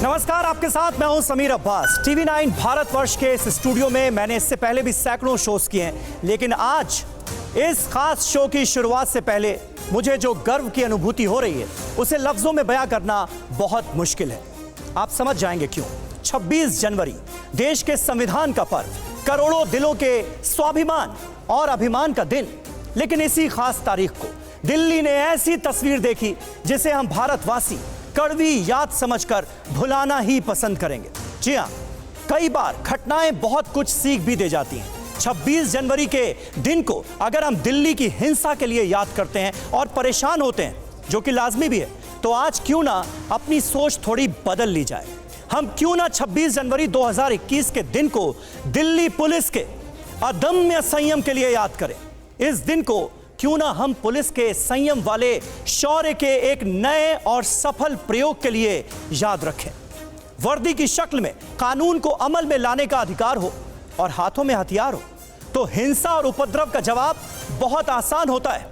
नमस्कार, आपके साथ मैं हूं समीर अब्बास। टीवी 9 भारतवर्ष के इस स्टूडियो में मैंने इससे पहले भी सैकड़ों शोज किए हैं, लेकिन आज इस खास शो की शुरुआत से पहले मुझे जो गर्व की अनुभूति हो रही है उसे लफ्जों में बयां करना बहुत मुश्किल है। आप समझ जाएंगे क्यों। 26 जनवरी देश के संविधान का पर्व, करोड़ों दिलों के स्वाभिमान और अभिमान का दिन। लेकिन इसी खास तारीख को दिल्ली ने ऐसी तस्वीर देखी जिसे हम भारतवासी कड़वी याद समझकर भुलाना ही पसंद करेंगे। जी हां, कई बार घटनाएं बहुत कुछ सीख भी दे जाती हैं। 26 जनवरी के दिन को अगर हम दिल्ली की हिंसा के लिए याद करते हैं और परेशान होते हैं, जो कि लाजमी भी है, तो आज क्यों ना अपनी सोच थोड़ी बदल ली जाए। हम क्यों ना 26 जनवरी 2021 के दिन को दिल्ली पुलिस के अदम्य संयम के लिए याद करें। इस दिन को क्यों ना हम पुलिस के संयम वाले शौर्य के एक नए और सफल प्रयोग के लिए याद रखें। वर्दी की शक्ल में कानून को अमल में लाने का अधिकार हो और हाथों में हथियार हो तो हिंसा और उपद्रव का जवाब बहुत आसान होता है।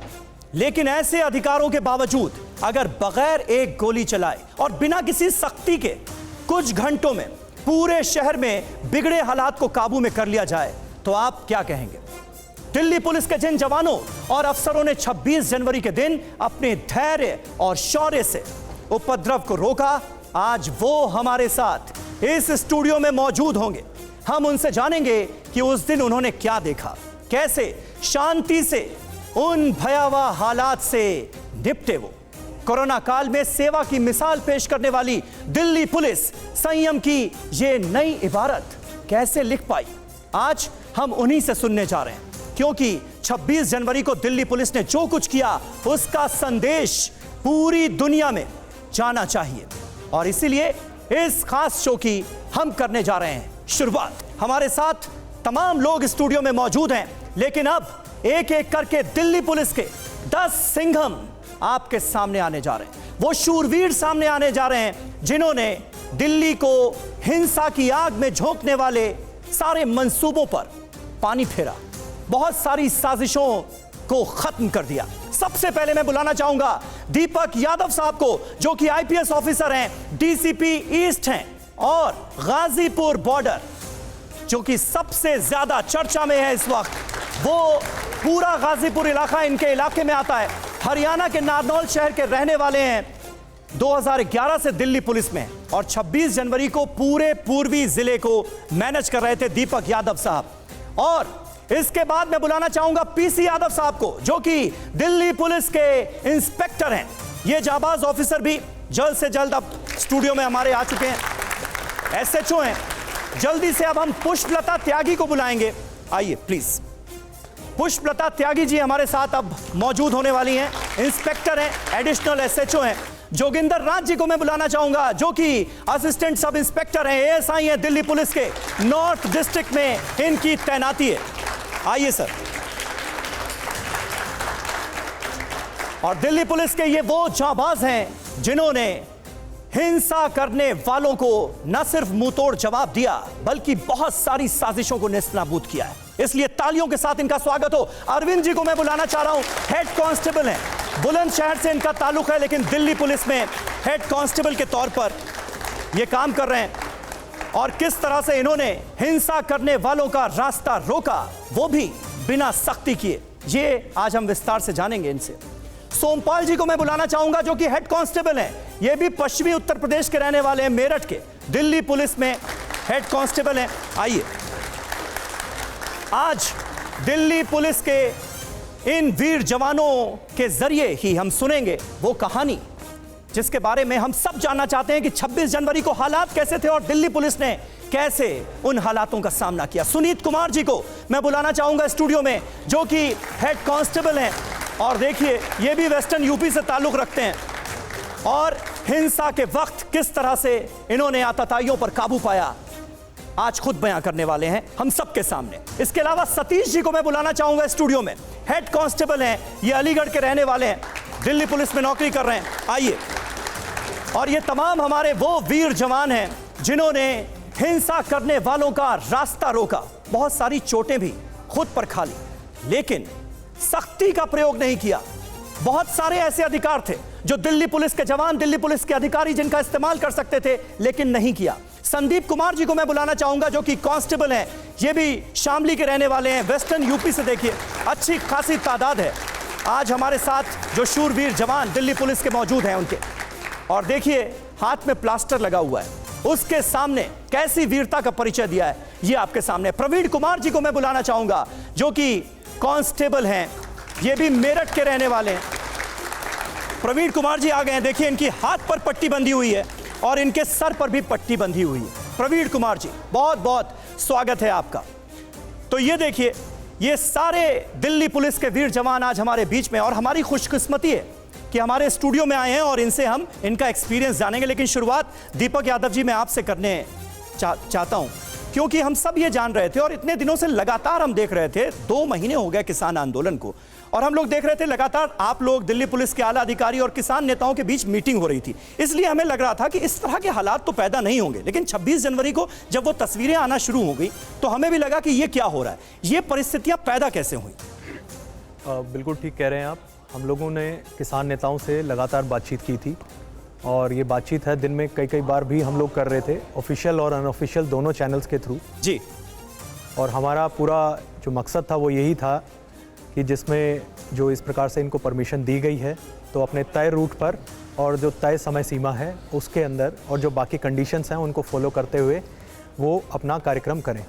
लेकिन ऐसे अधिकारों के बावजूद अगर बगैर एक गोली चलाए और बिना किसी सख्ती के कुछ घंटों में पूरे शहर में बिगड़े हालात को काबू में कर लिया जाए तो आप क्या कहेंगे। दिल्ली पुलिस के जिन जवानों और अफसरों ने 26 जनवरी के दिन अपने धैर्य और शौर्य से उपद्रव को रोका, आज वो हमारे साथ इस स्टूडियो में मौजूद होंगे। हम उनसे जानेंगे कि उस दिन उन्होंने क्या देखा, कैसे शांति से उन भयावह हालात से निपटे। वो कोरोना काल में सेवा की मिसाल पेश करने वाली दिल्ली पुलिस संयम की ये नई इबारत कैसे लिख पाई, आज हम उन्हीं से सुनने जा रहे हैं। क्योंकि 26 जनवरी को दिल्ली पुलिस ने जो कुछ किया उसका संदेश पूरी दुनिया में जाना चाहिए और इसीलिए इस खास शो की हम करने जा रहे हैं शुरुआत। हमारे साथ तमाम लोग स्टूडियो में मौजूद हैं, लेकिन अब एक एक करके दिल्ली पुलिस के 10 सिंघम आपके सामने आने जा रहे हैं। वो शूरवीर सामने आने जा रहे हैं जिन्होंने दिल्ली को हिंसा की आग में झोंकने वाले सारे मंसूबों पर पानी फेरा, बहुत सारी साजिशों को खत्म कर दिया। सबसे पहले मैं बुलाना चाहूंगा दीपक यादव साहब को, जो कि आईपीएस ऑफिसर हैं, डीसीपी ईस्ट हैं और गाजीपुर बॉर्डर जो कि सबसे ज्यादा चर्चा में है इस वक्त। वो पूरा गाजीपुर इलाका इनके इलाके में आता है। हरियाणा के नारनौल शहर के रहने वाले हैं, 2011 से दिल्ली पुलिस में और 26 जनवरी को पूरे पूर्वी जिले को मैनेज कर रहे थे दीपक यादव साहब। और इसके बाद मैं बुलाना चाहूंगा पीसी यादव साहब को, जो कि दिल्ली पुलिस के इंस्पेक्टर हैं। ये जाबाज ऑफिसर भी जल्द से जल्द अब स्टूडियो में हमारे आ चुके हैं, एसएचओ हैं। जल्दी से अब हम पुष्पलता त्यागी को बुलाएंगे। आइए प्लीज। पुष्पलता त्यागी जी हमारे साथ अब मौजूद होने वाली हैं, इंस्पेक्टर हैं, एडिशनल एसएचओ हैं। जोगिंदर राज जी को मैं बुलाना चाहूंगा, जो कि असिस्टेंट सब इंस्पेक्टर हैं, एएसआई हैं दिल्ली पुलिस के नॉर्थ डिस्ट्रिक्ट में इनकी तैनाती है। आइए सर। और दिल्ली पुलिस के ये वो जाबाज हैं जिन्होंने हिंसा करने वालों को न सिर्फ मुंहतोड़ जवाब दिया बल्कि बहुत सारी साजिशों को नेस्तनाबूद किया है। इसलिए तालियों के साथ इनका स्वागत हो। अरविंद जी को मैं बुलाना चाह रहा हूं, हेड कांस्टेबल हैं, बुलंदशहर से इनका ताल्लुक है लेकिन दिल्ली पुलिस में हेड कांस्टेबल के तौर पर ये काम कर रहे हैं। और किस तरह से इन्होंने हिंसा करने वालों का रास्ता रोका, वो भी बिना सख्ती किए, ये आज हम विस्तार से जानेंगे इनसे। सोमपाल जी को मैं बुलाना चाहूंगा, जो कि हेड कांस्टेबल हैं, ये भी पश्चिमी उत्तर प्रदेश के रहने वाले हैं, मेरठ के, दिल्ली पुलिस में हेड कांस्टेबल हैं। आइए, आज दिल्ली पुलिस के इन वीर जवानों के जरिए ही हम सुनेंगे वो कहानी जिसके बारे में हम सब जानना चाहते हैं कि 26 जनवरी को हालात कैसे थे और दिल्ली पुलिस ने कैसे उन हालातों का सामना किया। सुनीत कुमार जी को मैं बुलाना चाहूंगा स्टूडियो में, जो कि हेड कांस्टेबल हैं और देखिए ये भी वेस्टर्न यूपी से ताल्लुक रखते हैं और हिंसा के वक्त किस तरह से इन्होंने आतताइयों पर काबू पाया आज खुद बयां करने वाले हैं हम सबके सामने। इसके अलावा सतीश जी को मैं बुलाना चाहूंगा स्टूडियो में, हेड कांस्टेबल हैं, ये अलीगढ़ के रहने वाले हैं, दिल्ली पुलिस में नौकरी कर रहे हैं। आइए, और ये तमाम हमारे वो वीर जवान हैं जिन्होंने हिंसा करने वालों का रास्ता रोका। बहुत सारी चोटें भी खुद पर खा ली लेकिन सख्ती का प्रयोग नहीं किया। बहुत सारे ऐसे अधिकार थे जो दिल्ली पुलिस के जवान, दिल्ली पुलिस के अधिकारी जिनका इस्तेमाल कर सकते थे लेकिन नहीं किया। संदीप कुमार जी को मैं बुलाना चाहूंगा, जो कि कांस्टेबल हैं, ये भी शामली के रहने वाले हैं, वेस्टर्न यूपी से। देखिए अच्छी खासी तादाद है आज हमारे साथ जो शूरवीर जवान दिल्ली पुलिस के मौजूद हैं उनके। और देखिए हाथ में प्लास्टर लगा हुआ है, उसके सामने कैसी वीरता का परिचय दिया है ये आपके सामने। प्रवीण कुमार जी को मैं बुलाना चाहूंगा, जो कि कांस्टेबल हैं, ये भी मेरठ के रहने वाले हैं। प्रवीण कुमार जी आ गए हैं। देखिए इनकी हाथ पर पट्टी बंधी हुई है और इनके सर पर भी पट्टी बंधी हुई है। प्रवीण कुमार जी बहुत बहुत स्वागत है आपका। तो ये देखिए ये सारे दिल्ली पुलिस के वीर जवान आज हमारे बीच में, और हमारी खुशकिस्मती है कि हमारे स्टूडियो में आए हैं और इनसे हम इनका एक्सपीरियंस जानेंगे। लेकिन शुरुआत दीपक यादव जी मैं आपसे करने चाहता हूं, क्योंकि हम सब ये जान रहे थे और इतने दिनों से लगातार हम देख रहे थे, 2 महीने हो गए किसान आंदोलन को, और हम लोग देख रहे थे लगातार आप लोग, दिल्ली पुलिस के आला अधिकारी और किसान नेताओं के बीच मीटिंग हो रही थी। इसलिए हमें लग रहा था कि इस तरह के हालात तो पैदा नहीं होंगे। लेकिन 26 जनवरी को जब वो तस्वीरें आना शुरू हो गई तो हमें भी लगा कि ये क्या हो रहा है, ये परिस्थितियां पैदा कैसे हुई। बिल्कुल ठीक कह रहे हैं आप। हम लोगों ने किसान नेताओं से लगातार बातचीत की थी, और ये बातचीत है दिन में कई बार भी हम लोग कर रहे थे, ऑफिशियल और अनऑफिशियल दोनों चैनल्स के थ्रू जी। और हमारा पूरा जो मकसद था वो यही था कि जिसमें जो इस प्रकार से इनको परमिशन दी गई है तो अपने तय रूट पर और जो तय समय सीमा है उसके अंदर और जो बाकी कंडीशंस हैं उनको फॉलो करते हुए वो अपना कार्यक्रम करें।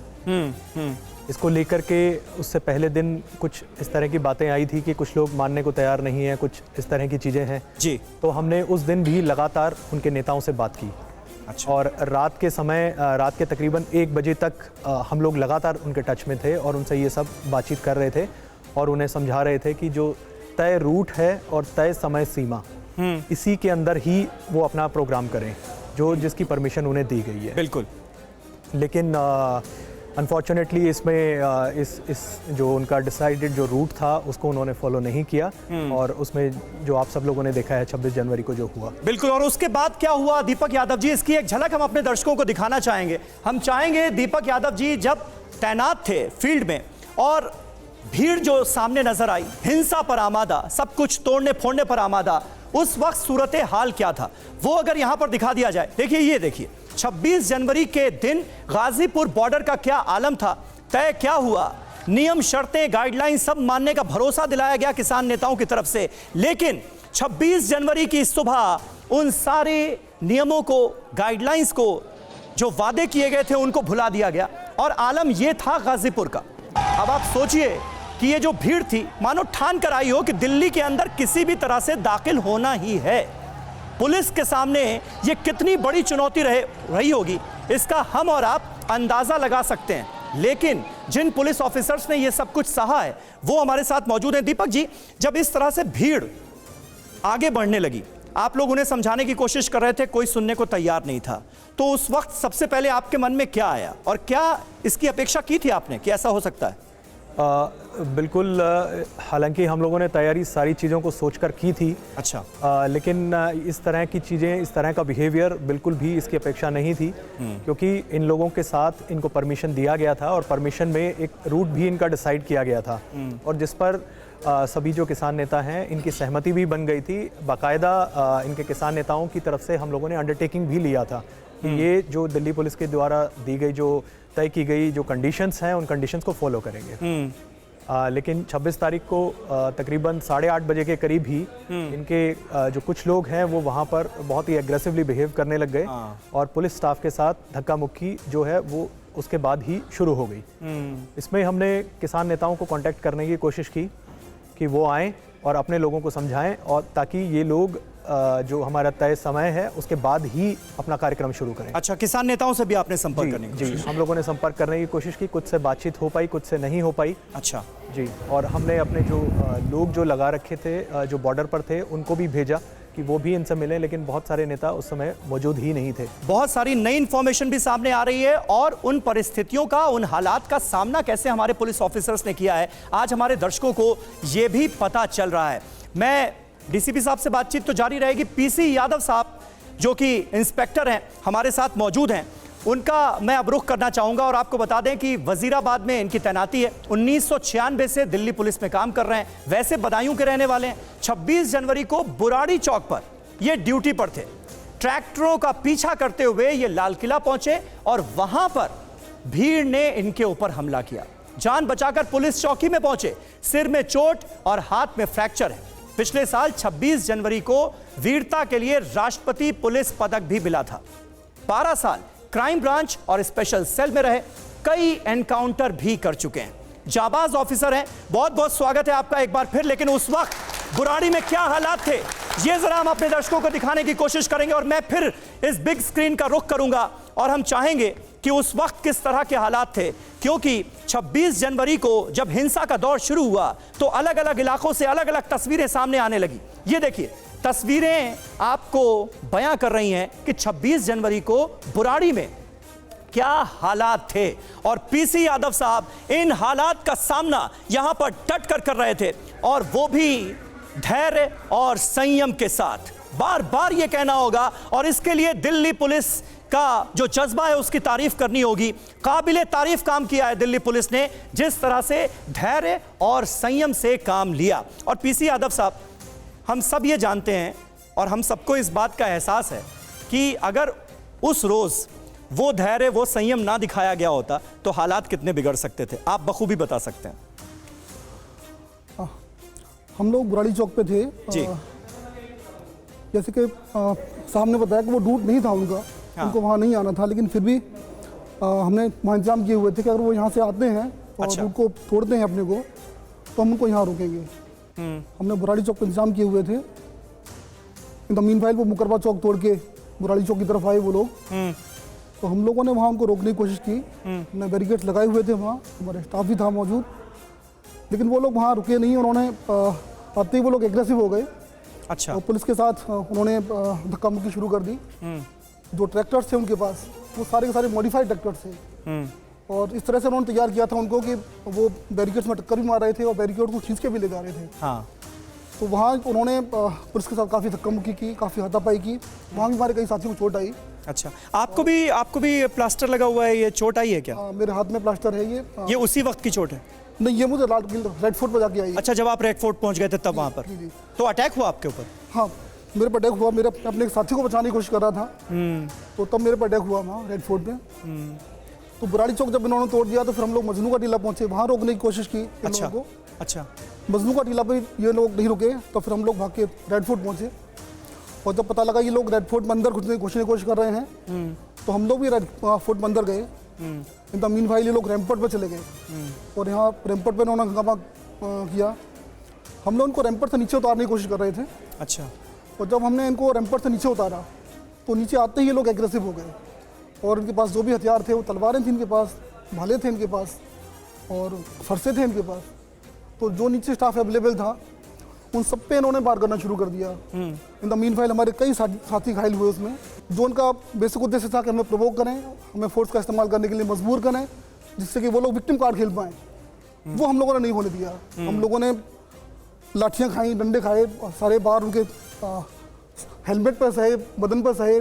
इसको लेकर के उससे पहले दिन कुछ इस तरह की बातें आई थी कि कुछ लोग मानने को तैयार नहीं हैं, कुछ इस तरह की चीज़ें हैं जी। तो हमने उस दिन भी लगातार उनके नेताओं से बात की। अच्छा। और रात के समय, रात के तकरीबन 1 बजे तक हम लोग लगातार उनके टच में थे और उनसे ये सब बातचीत कर रहे थे और उन्हें समझा रहे थे कि जो तय रूट है और तय समय सीमा, इसी के अंदर ही वो अपना प्रोग्राम करें, जो जिसकी परमिशन उन्हें दी गई है। बिल्कुल। लेकिन अनफॉर्चुनेटली इसमें इस जो उनका डिसाइडेड जो रूट था उसको उन्होंने फॉलो नहीं किया, और उसमें जो आप सब लोगों ने देखा है 26 जनवरी को जो हुआ। बिल्कुल। और उसके बाद क्या हुआ दीपक यादव जी, इसकी एक झलक हम अपने दर्शकों को दिखाना चाहेंगे। हम चाहेंगे दीपक यादव जी जब तैनात थे फील्ड में और भीड़ जो सामने नजर आई, हिंसा पर आमादा, सब कुछ तोड़ने फोड़ने पर आमादा, उस वक्त सूरत हाल क्या था वो अगर यहां पर दिखा दिया जाए। देखिए ये देखिए 26 जनवरी के दिन गाजीपुर बॉर्डर का क्या आलम था, तय क्या हुआ, नियम शर्तें गाइडलाइन सब मानने का भरोसा दिलाया गया किसान नेताओं की तरफ से। लेकिन 26 जनवरी की सुबह उन सारे नियमों को, गाइडलाइंस को, जो वादे किए गए थे उनको भुला दिया गया और आलम ये था गाजीपुर का। अब आप सोचिए कि ये जो भीड़ थी मानो ठान कर आई हो कि दिल्ली के अंदर किसी भी तरह से दाखिल होना ही है। पुलिस के सामने ये कितनी बड़ी चुनौती रही होगी, इसका हम और आप अंदाजा लगा सकते हैं। लेकिन जिन पुलिस ऑफिसर्स ने ये सब कुछ सहा है वो हमारे साथ मौजूद हैं। दीपक जी, जब इस तरह से भीड़ आगे बढ़ने लगी, आप लोग उन्हें समझाने की कोशिश कर रहे थे, कोई सुनने को तैयार नहीं था, तो उस वक्त सबसे पहले आपके मन में क्या आया और क्या इसकी अपेक्षा की थी आपने कि ऐसा हो सकता है? बिल्कुल। हालांकि हम लोगों ने तैयारी सारी चीज़ों को सोचकर की थी। अच्छा। लेकिन इस तरह की चीज़ें, इस तरह का बिहेवियर बिल्कुल भी इसकी अपेक्षा नहीं थी, क्योंकि इन लोगों के साथ इनको परमिशन दिया गया था और परमिशन में एक रूट भी इनका डिसाइड किया गया था और जिस पर सभी जो किसान नेता हैं इनकी सहमति भी बन गई थी। बाकायदा इनके किसान नेताओं की तरफ से हम लोगों ने अंडरटेकिंग भी लिया था कि ये जो दिल्ली पुलिस के द्वारा दी गई, जो तय की गई जो कंडीशंस हैं, उन कंडीशंस को फॉलो करेंगे। लेकिन 26 तारीख को तकरीबन 8:30 बजे के करीब ही इनके जो कुछ लोग हैं वो वहाँ पर बहुत ही एग्रेसिवली बिहेव करने लग गए और पुलिस स्टाफ के साथ धक्का मुक्की जो है वो उसके बाद ही शुरू हो गई। इसमें हमने किसान नेताओं को कांटेक्ट करने की कोशिश की कि वो आएँ और अपने लोगों को समझाएं, और ताकि ये लोग जो हमारा तय समय है उसके बाद ही अपना कार्यक्रम शुरू करें। अच्छा, किसान नेताओं से भी आपने संपर्क करने की? जी, हम लोगों ने संपर्क करने की कोशिश की, कुछ से बातचीत हो पाई, कुछ से नहीं हो पाई। अच्छा जी। और हमने अपने जो लोग जो लगा रखे थे, जो बॉर्डर पर थे, उनको भी भेजा कि वो भी इनसे मिले, लेकिन बहुत सारे नेता उस समय मौजूद ही नहीं थे। बहुत सारी नई इंफॉर्मेशन भी सामने आ रही है और उन परिस्थितियों का, उन हालात का सामना कैसे हमारे पुलिस ऑफिसर्स ने किया है आज हमारे दर्शकों को ये भी पता चल रहा है। मैं डीसीपी साहब से बातचीत तो जारी रहेगी। पीसी यादव साहब जो कि इंस्पेक्टर हैं हमारे साथ मौजूद हैं, उनका मैं अब रुख करना चाहूंगा और आपको बता दें कि वजीराबाद में इनकी तैनाती है। 1996 से दिल्ली पुलिस में काम कर रहे हैं। वैसे बदायूं के रहने वाले हैं। 26 जनवरी को बुराड़ी चौक पर ये ड्यूटी पर थे। ट्रैक्टरों का पीछा करते हुए ये लाल किला पहुंचे और वहां पर भीड़ ने इनके ऊपर हमला किया। जान बचाकर पुलिस चौकी में पहुंचे। सिर में चोट और हाथ में फ्रैक्चर है। पिछले साल 26 जनवरी को वीरता के लिए राष्ट्रपति पुलिस पदक भी मिला था। 12 साल क्राइम ब्रांच और स्पेशल सेल में रहे। कई एनकाउंटर भी कर चुके हैं। जाबाज ऑफिसर हैं। बहुत बहुत स्वागत है आपका एक बार फिर। लेकिन उस वक्त बुराड़ी में क्या हालात थे, ये जरा हम अपने दर्शकों को दिखाने की कोशिश करेंगे और मैं फिर इस बिग स्क्रीन का रुख करूंगा और हम चाहेंगे कि उस वक्त किस तरह के हालात थे, क्योंकि 26 जनवरी को जब हिंसा का दौर शुरू हुआ तो अलग अलग इलाकों से अलग अलग तस्वीरें सामने आने लगी। ये देखिए, तस्वीरें आपको बयां कर रही हैं कि 26 जनवरी को बुराड़ी में क्या हालात थे और पीसी यादव साहब इन हालात का सामना यहां पर डट कर कर रहे थे और वो भी धैर्य और संयम के साथ। बार बार ये कहना होगा और इसके लिए दिल्ली पुलिस का जो जज्बा है उसकी तारीफ करनी होगी। काबिले तारीफ काम किया है दिल्ली पुलिस ने, जिस तरह से धैर्य और संयम से काम लिया। और पीसी यादव साहब, हम सब ये जानते हैं और हम सबको इस बात का एहसास है कि अगर उस रोज वो धैर्य वो संयम ना दिखाया गया होता तो हालात कितने बिगड़ सकते थे, आप बखूबी बता सकते हैं। हम लोग बुराड़ी चौक पे थे जी। जैसे कि साहब ने बताया कि वो रूट नहीं था उनका, उनको वहाँ नहीं आना था, लेकिन फिर भी हमने वहाँ इंतजाम किए हुए थे कि अगर वो यहाँ से आते हैं और अच्छा। रूट को तोड़ते हैं अपने को, तो हम उनको यहाँ रोकेंगे। हमने बुराड़ी चौक पे इंतजाम किए हुए थे। इन द मीनवाइल वो मुकरबा चौक तोड़ के बुराड़ी चौक की तरफ आए वो लोग, तो हम लोगों ने वहाँ उनको रोकने की कोशिश की। हमने बैरिकेड्स लगाए हुए थे, वहाँ हमारे स्टाफ भी था मौजूद, लेकिन वो लोग वहाँ रुके नहीं। उन्होंने आते ही वो लोग एग्रेसिव हो गए। अच्छा। और पुलिस के साथ उन्होंने धक्का मुक्की शुरू कर दी। जो ट्रैक्टर्स थे उनके पास, वो सारे के सारे मॉडिफाइड ट्रैक्टर्स थे और इस तरह से उन्होंने तैयार किया था उनको कि वो बैरिकेड्स में टक्कर भी मार रहे थे और बैरिकेड को खींच के भी ले जा रहे थे। हाँ। तो वहाँ उन्होंने पुलिस के साथ काफ़ी धक्का मुक्की की, काफ़ी हाथापाई की। वहाँ भी हमारे कई साथियों को चोट आई। अच्छा, आपको भी प्लास्टर लगा हुआ है, ये चोट आई है क्या? मेरे हाथ में प्लास्टर है। ये उसी वक्त की चोट है? नहीं, ये मुझे रेड फोर्ट पर जाके आई। अच्छा, जब आप रेड फोर्ट पहुंच गए थे तब वहां पर? जी, जी। तो अटैक हुआ आपके ऊपर? हाँ, मेरे पर अटैक हुआ। मेरे अपने एक साथी को बचाने की कोशिश कर रहा था, तो तब मेरे पर अटैक हुआ वहाँ रेड फोर्ट पे। तो बुराड़ी चौक जब इन्होंने तोड़ दिया तो फिर हम लोग मजनू का टीला पहुंचे, वहाँ रोकने की कोशिश की इन अच्छा। लोगों को। अच्छा। मजनू का टीला पे ये लोग नहीं रुके, तो फिर हम लोग भाग के रेड फोर्ट पहुंचे और जब पता लगा ये लोग रेड फोर्ट में अंदर घुसने की कोशिश कर रहे हैं, तो हम लोग भी रेड फोर्ट में अंदर गए। इन द मीनवाइल ये लोग रैम्पर्ट पे चले गए और यहाँ रैम्पर्ट पे उन्होंने हंगामा किया। हम लोग उनको रैम्पर्ट से नीचे उतारने की कोशिश कर रहे थे। अच्छा। और जब हमने इनको रैम्पर्ट से नीचे उतारा तो नीचे आते ही ये लोग एग्रेसिव हो गए और इनके पास जो भी हथियार थे, वो तलवारें थी इनके पास, भाले थे इनके पास और फरसे थे इनके पास। तो जो नीचे स्टाफ अवेलेबल था उन सब पे इन्होंने वार करना शुरू कर दिया। इन द मीनवाइल हमारे कई साथी घायल हुए उसमें। जो उनका बेसिक उद्देश्य था कि हमें प्रोवोक करें, हमें फोर्स का इस्तेमाल करने के लिए मजबूर करें, जिससे कि वो लोग विक्टिम कार्ड खेल पाएँ, वो हम लोगों ने नहीं होने दिया। हम लोगों ने लाठियाँ खाई, डंडे खाए, सारे बार उनके हेलमेट पर सहे, बदन पर सहे,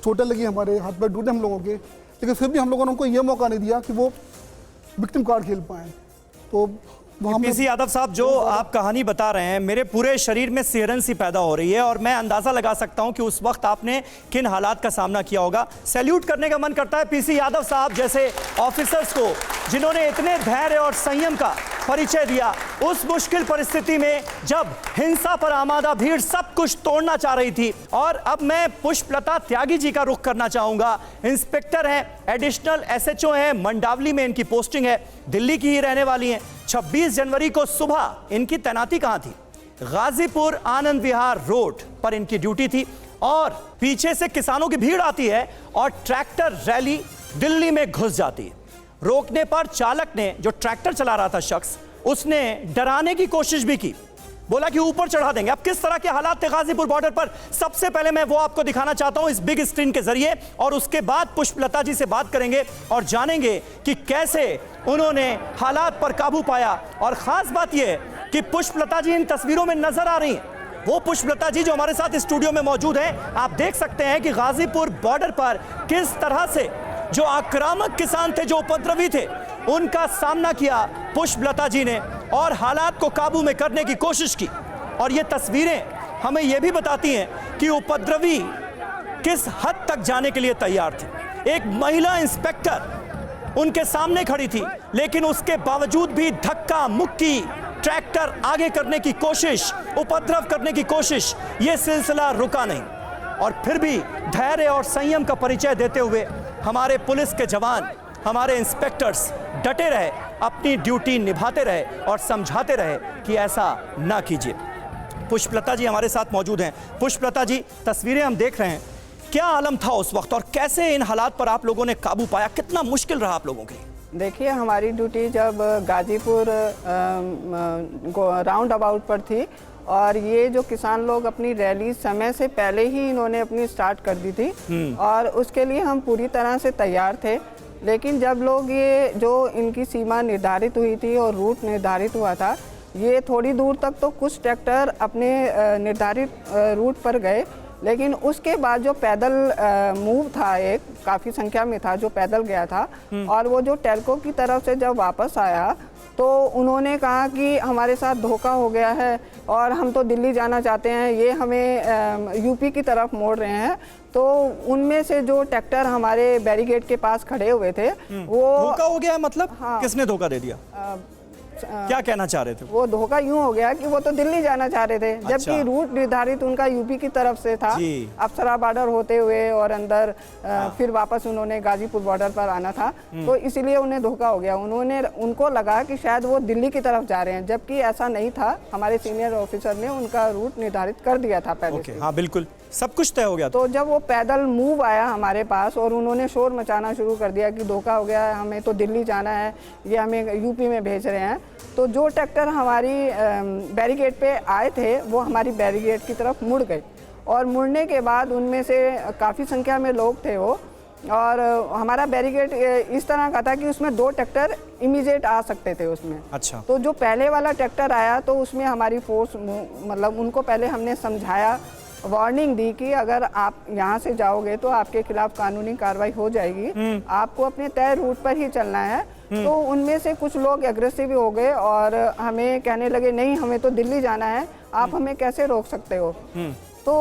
चोटें लगी, हमारे हाथ पैर टूटे हम लोगों के, लेकिन फिर भी हम लोगों ने उनको ये मौका नहीं दिया कि वो विक्टिम कार्ड खेल पाएँ। तो पीसी यादव साहब, जो आप कहानी बता रहे हैं, मेरे पूरे शरीर में सिहरन सी पैदा हो रही है और मैं अंदाजा लगा सकता हूं कि उस वक्त आपने किन हालात का सामना किया होगा। सैल्यूट करने का मन करता है पीसी यादव साहब जैसे ऑफिसर्स को, जिन्होंने इतने धैर्य और संयम का परिचय दिया उस मुश्किल परिस्थिति में जब हिंसा पर आमादा भीड़ सब कुछ तोड़ना चाह रही थी। और अब मैं पुष्पलता त्यागी जी का रुख करना चाहूंगा। इंस्पेक्टर हैं, एडिशनल एसएचओ हैं, मंडावली में इनकी पोस्टिंग है, दिल्ली की ही रहने वाली हैं। 26 जनवरी को सुबह इनकी तैनाती कहां थी? गाजीपुर आनंद विहार रोड पर इनकी ड्यूटी थी और पीछे से किसानों की भीड़ आती है और ट्रैक्टर रैली दिल्ली में घुस जाती है। रोकने पर चालक ने, जो ट्रैक्टर चला रहा था शख्स, उसने डराने की कोशिश भी की, बोला कि ऊपर चढ़ा देंगे। अब किस तरह के हालात थे गाजीपुर बॉर्डर पर, सबसे पहले मैं वो आपको दिखाना चाहता हूं इस बिग स्क्रीन के जरिए और उसके बाद पुष्पलता जी से बात करेंगे और जानेंगे कि कैसे उन्होंने हालात पर काबू पाया। और खास बात यह है कि पुष्पलता जी इन तस्वीरों में नजर आ रही हैं, वो पुष्पलता जी जो हमारे साथ स्टूडियो में मौजूद हैं। आप देख सकते हैं कि गाजीपुर बॉर्डर पर किस तरह से जो आक्रामक किसान थे, जो उपद्रवी थे, उनका सामना किया पुष्पलता जी ने और हालात को काबू में करने की कोशिश की। और ये तस्वीरें हमें यह भी बताती हैं कि उपद्रवी किस हद तक जाने के लिए तैयार थे। एक महिला इंस्पेक्टर उनके सामने खड़ी थी, लेकिन उसके बावजूद भी धक्का मुक्की, ट्रैक्टर आगे करने की कोशिश, उपद्रव करने की कोशिश, यह सिलसिला रुका नहीं। और फिर भी धैर्य और संयम का परिचय देते हुए हमारे पुलिस के जवान, हमारे इंस्पेक्टर्स डटे रहे, अपनी ड्यूटी निभाते रहे और समझाते रहे कि ऐसा ना कीजिए। पुष्पलता जी हमारे साथ मौजूद हैं। पुष्पलता जी, तस्वीरें हम देख रहे हैं, क्या आलम था उस वक्त और कैसे इन हालात पर आप लोगों ने काबू पाया? कितना मुश्किल रहा आप लोगों के लिए? देखिए, हमारी ड्यूटी जब गाजीपुर राउंड अबाउट पर थी और ये जो किसान लोग अपनी रैली समय से पहले ही इन्होंने अपनी स्टार्ट कर दी थी और उसके लिए हम पूरी तरह से तैयार थे। लेकिन जब लोग ये जो इनकी सीमा निर्धारित हुई थी और रूट निर्धारित हुआ था, ये थोड़ी दूर तक तो कुछ ट्रैक्टर अपने निर्धारित रूट पर गए, लेकिन उसके बाद जो पैदल मूव था, एक काफ़ी संख्या में था जो पैदल गया था, और वो जो टेल्को की तरफ से जब वापस आया तो उन्होंने कहा कि हमारे साथ धोखा हो गया है और हम तो दिल्ली जाना चाहते हैं, ये हमें यूपी की तरफ मोड़ रहे हैं। तो उनमें से जो ट्रैक्टर हमारे बैरिकेड के पास खड़े हुए थे वो धोखा हो गया, मतलब हाँ, किसने धोखा दे दिया? क्या कहना चाह रहे थे? वो धोखा यूं हो गया कि वो तो दिल्ली जाना चाह रहे थे, जबकि रूट निर्धारित उनका यूपी की तरफ से था, अफसरा बॉर्डर होते हुए और अंदर फिर वापस उन्होंने गाजीपुर बॉर्डर पर आना था। तो इसीलिए उन्हें धोखा हो गया। उनको लगा कि शायद वो दिल्ली की तरफ जा रहे हैं, जबकि ऐसा नहीं था। हमारे सीनियर ऑफिसर ने उनका रूट निर्धारित कर दिया था पहले से। हाँ बिल्कुल, सब कुछ तय हो गया। तो जब वो पैदल मूव आया हमारे पास और उन्होंने शोर मचाना शुरू कर दिया कि धोखा हो गया है, हमें तो दिल्ली जाना है, ये हमें यूपी में भेज रहे हैं, तो जो ट्रैक्टर हमारी बैरिकेड पे आए थे वो हमारी बैरिकेड की तरफ मुड़ गए। और मुड़ने के बाद उनमें से काफ़ी संख्या में लोग थे वो, और हमारा बैरिकेड इस तरह का था कि उसमें 2 ट्रैक्टर इमीडिएट आ सकते थे उसमें। अच्छा। तो जो पहले वाला ट्रैक्टर आया तो उसमें हमारी फोर्स, मतलब उनको पहले हमने समझाया, वार्निंग दी कि अगर आप यहाँ से जाओगे तो आपके खिलाफ कानूनी कार्रवाई हो जाएगी, आपको अपने तय रूट पर ही चलना है। तो उनमें से कुछ लोग एग्रेसिव हो गए और हमें कहने लगे नहीं, हमें तो दिल्ली जाना है, आप हमें कैसे रोक सकते हो। तो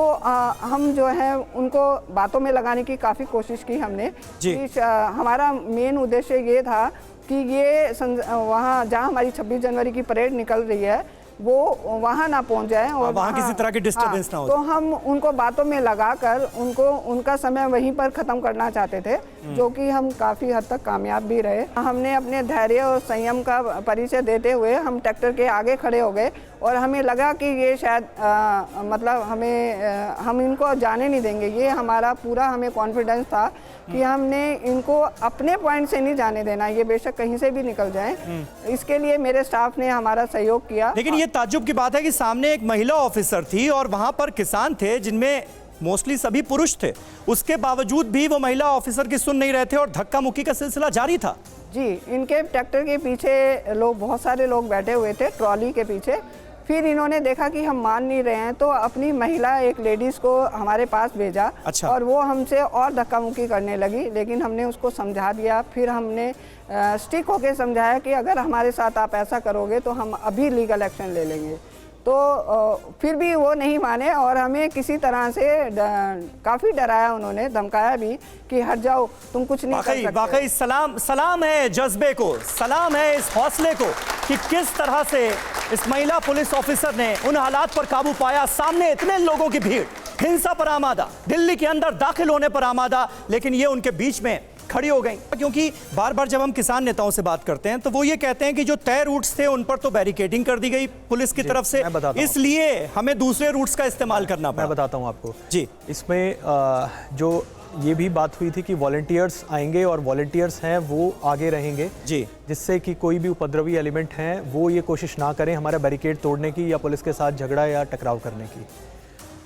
हम जो है उनको बातों में लगाने की काफ़ी कोशिश की हमने कि हमारा मेन उद्देश्य ये था कि ये वहाँ जहाँ हमारी 26 जनवरी की परेड निकल रही है वो वहाँ ना पहुँच जाए और वहाँ किसी तरह की डिस्टर्बेंस ना हो। तो हम उनको बातों में लगाकर उनका समय वहीं पर ख़त्म करना चाहते थे, जो कि हम काफ़ी हद तक कामयाब भी रहे। हमने अपने धैर्य और संयम का परिचय देते हुए हम ट्रैक्टर के आगे खड़े हो गए और हमें लगा कि ये शायद मतलब हम इनको जाने नहीं देंगे। ये हमारा पूरा हमें कॉन्फिडेंस था कि हमने इनको अपने पॉइंट से नहीं जाने देना, ये बेशक कहीं से भी निकल जाएं। इसके लिए मेरे स्टाफ ने हमारा सहयोग किया। लेकिन ये ताज्जुब की बात है कि सामने एक महिला ऑफिसर थी और वहां पर किसान थे जिनमें मोस्टली सभी पुरुष थे, उसके बावजूद भी वो महिला ऑफिसर की सुन नहीं रहे थे और धक्का मुक्की का सिलसिला जारी था। जी, इनके ट्रैक्टर के पीछे बहुत सारे लोग बैठे हुए थे, ट्रॉली के पीछे। फिर इन्होंने देखा कि हम मान नहीं रहे हैं तो अपनी महिला एक लेडीज़ को हमारे पास भेजा। अच्छा। और वो हमसे और धक्का मुक्की करने लगी, लेकिन हमने उसको समझा दिया। फिर हमने स्टिक होके समझाया कि अगर हमारे साथ आप ऐसा करोगे तो हम अभी लीगल एक्शन ले लेंगे। तो फिर भी वो नहीं माने और हमें किसी तरह से काफ़ी डराया, उन्होंने धमकाया भी कि हट जाओ, तुम कुछ नहीं कर सकते। वाकई सलाम है जज्बे को, सलाम है इस हौसले को कि किस तरह से इस महिला पुलिस ऑफिसर ने उन हालात पर काबू पाया। सामने इतने लोगों की भीड़, हिंसा पर आमादा, दिल्ली के अंदर दाखिल होने पर आमादा, लेकिन ये उनके बीच में खड़ी हो गई। क्योंकि बार बार जब हम किसान नेताओं से बात करते हैं तो वो ये कहते हैं कि जो तय रूट्स थे उन पर तो बैरिकेडिंग कर दी गई पुलिस की तरफ से, इसलिए हमें दूसरे रूट्स का इस्तेमाल करना पड़ा। मैं बताता हूँ आपको जी। इसमें जो ये भी बात हुई थी कि वॉलंटियर्स आएंगे और वॉलंटियर्स हैं वो आगे रहेंगे जी, जिससे कि कोई भी उपद्रवी एलिमेंट हैं वो ये कोशिश ना करें हमारा बैरिकेड तोड़ने की या पुलिस के साथ झगड़ा या टकराव करने की।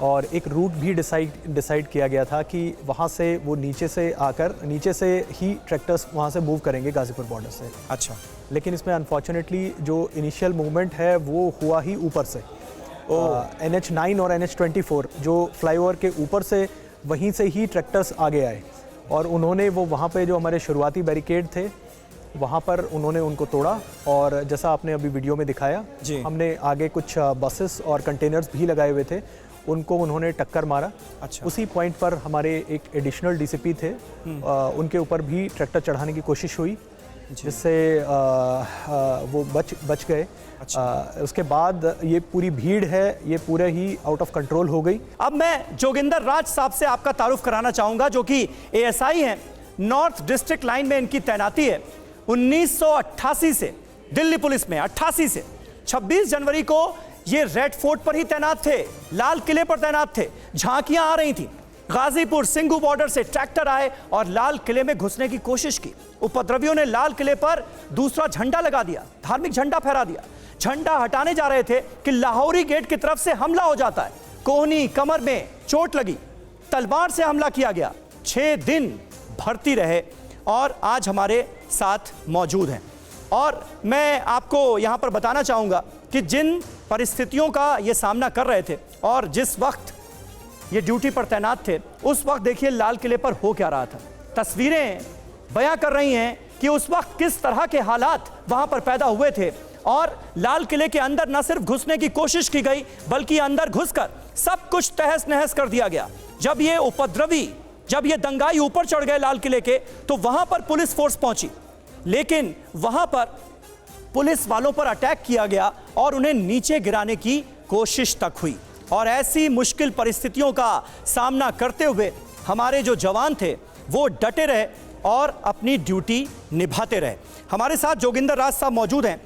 और एक रूट भी डिसाइड किया गया था कि वहाँ से वो नीचे से ही ट्रैक्टर्स वहाँ से मूव करेंगे गाजीपुर बॉर्डर से। अच्छा। लेकिन इसमें अनफॉर्चुनेटली जो इनिशियल मूवमेंट है वो हुआ ही ऊपर से, NH9 और NH24 जो फ्लाईओवर के ऊपर से, वहीं से ही ट्रैक्टर्स आगे आए और उन्होंने वो वहाँ पे जो हमारे शुरुआती बैरिकेड थे वहाँ पर उन्होंने उनको तोड़ा, और जैसा आपने अभी वीडियो में दिखाया जी। हमने आगे कुछ बसेस और कंटेनर्स भी लगाए हुए थे, उनको उन्होंने टक्कर मारा। अच्छा। उसी पॉइंट पर हमारे एक एडिशनल डीसीपी थे, उनके ऊपर भी ट्रैक्टर चढ़ाने की कोशिश हुई, जिससे वो बच गए। उसके बाद ये पूरी भीड़ है, ये पूरे ही आउट ऑफ कंट्रोल हो गई। अब मैं जोगिंदर राज साहब से आपका तारुफ कराना चाहूंगा, जो कि एएसआई हैं, नॉर्थ डिस्ट्रिक्ट लाइन में इनकी तैनाती है। 1988 से दिल्ली पुलिस में 88 से 26 जनवरी को ये रेड फोर्ट पर ही तैनात थे, लाल किले पर तैनात थे। झांकियां आ रही थी, गाजीपुर सिंघू बॉर्डर से ट्रैक्टर आए और लाल किले में घुसने की कोशिश की। उपद्रवियों ने लाल किले पर दूसरा झंडा लगा दिया, धार्मिक झंडा फहरा दिया। झंडा हटाने जा रहे थे कि लाहौरी गेट की तरफ से हमला हो जाता है। कोहनी कमर में चोट लगी, तलवार से हमला किया गया। 6 दिन भर्ती रहे और आज हमारे साथ मौजूद हैं। और मैं आपको यहां पर बताना चाहूंगा कि जिन परिस्थितियों का ये सामना कर रहे थे और जिस वक्त ये ड्यूटी पर तैनात थे, उस वक्त देखिए लाल किले पर हो क्या रहा था। तस्वीरें बयां कर रही हैं कि उस वक्त किस तरह के हालात वहां पर पैदा हुए थे। और लाल किले के अंदर न सिर्फ घुसने की कोशिश की गई, बल्कि अंदर घुसकर सब कुछ तहस नहस कर दिया गया। जब ये उपद्रवी, जब ये दंगाई ऊपर चढ़ गए लाल किले के, तो वहां पर पुलिस फोर्स पहुंची, लेकिन वहां पर पुलिस वालों पर अटैक किया गया और उन्हें नीचे गिराने की कोशिश तक हुई। और ऐसी मुश्किल परिस्थितियों का सामना करते हुए हमारे जो जवान थे वो डटे रहे और अपनी ड्यूटी निभाते रहे। हमारे साथ जोगिंदर राज साहब मौजूद हैं।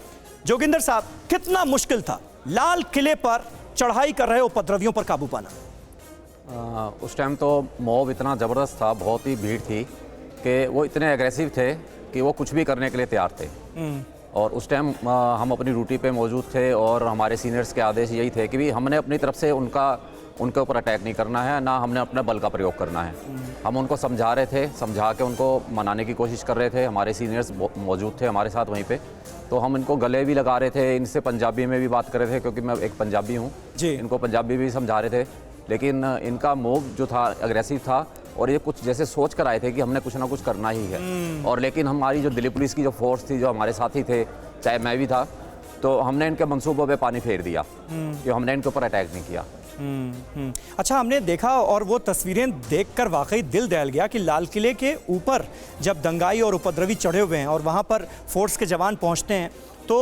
जोगिंदर साहब, कितना मुश्किल था लाल किले पर चढ़ाई कर रहे उपद्रवियों पर काबू पाना? उस टाइम तो मॉब इतना ज़बरदस्त था, बहुत ही भीड़ थी कि वो इतने एग्रेसिव थे कि वो कुछ भी करने के लिए तैयार थे। और उस टाइम हम अपनी ड्यूटी पे मौजूद थे और हमारे सीनियर्स के आदेश यही थे कि भी हमने अपनी तरफ से उनके ऊपर अटैक नहीं करना है, ना हमने अपने बल का प्रयोग करना है। हम उनको समझा रहे थे, समझा के उनको मनाने की कोशिश कर रहे थे। हमारे सीनियर्स मौजूद थे हमारे साथ वहीं पे, तो हम इनको गले भी लगा रहे थे, इनसे पंजाबी में भी बात कर रहे थे क्योंकि मैं एक पंजाबी हूँ जी। इनको पंजाबी भी समझा रहे थे, लेकिन इनका मूव जो था एग्रेसिव था और ये कुछ जैसे सोच कर आए थे कि हमने कुछ ना कुछ करना ही है। और लेकिन हमारी जो दिल्ली पुलिस की जो फोर्स थी, जो हमारे साथी थे, चाहे मैं भी था, तो हमने इनके मंसूबों पे पानी फेर दिया कि हमने इनके ऊपर अटैक नहीं किया। अच्छा, हमने देखा और वो तस्वीरें देखकर वाकई दिल दहल गया कि लाल किले के ऊपर जब दंगाई और उपद्रवी चढ़े हुए हैं और वहाँ पर फोर्स के जवान पहुँचते हैं तो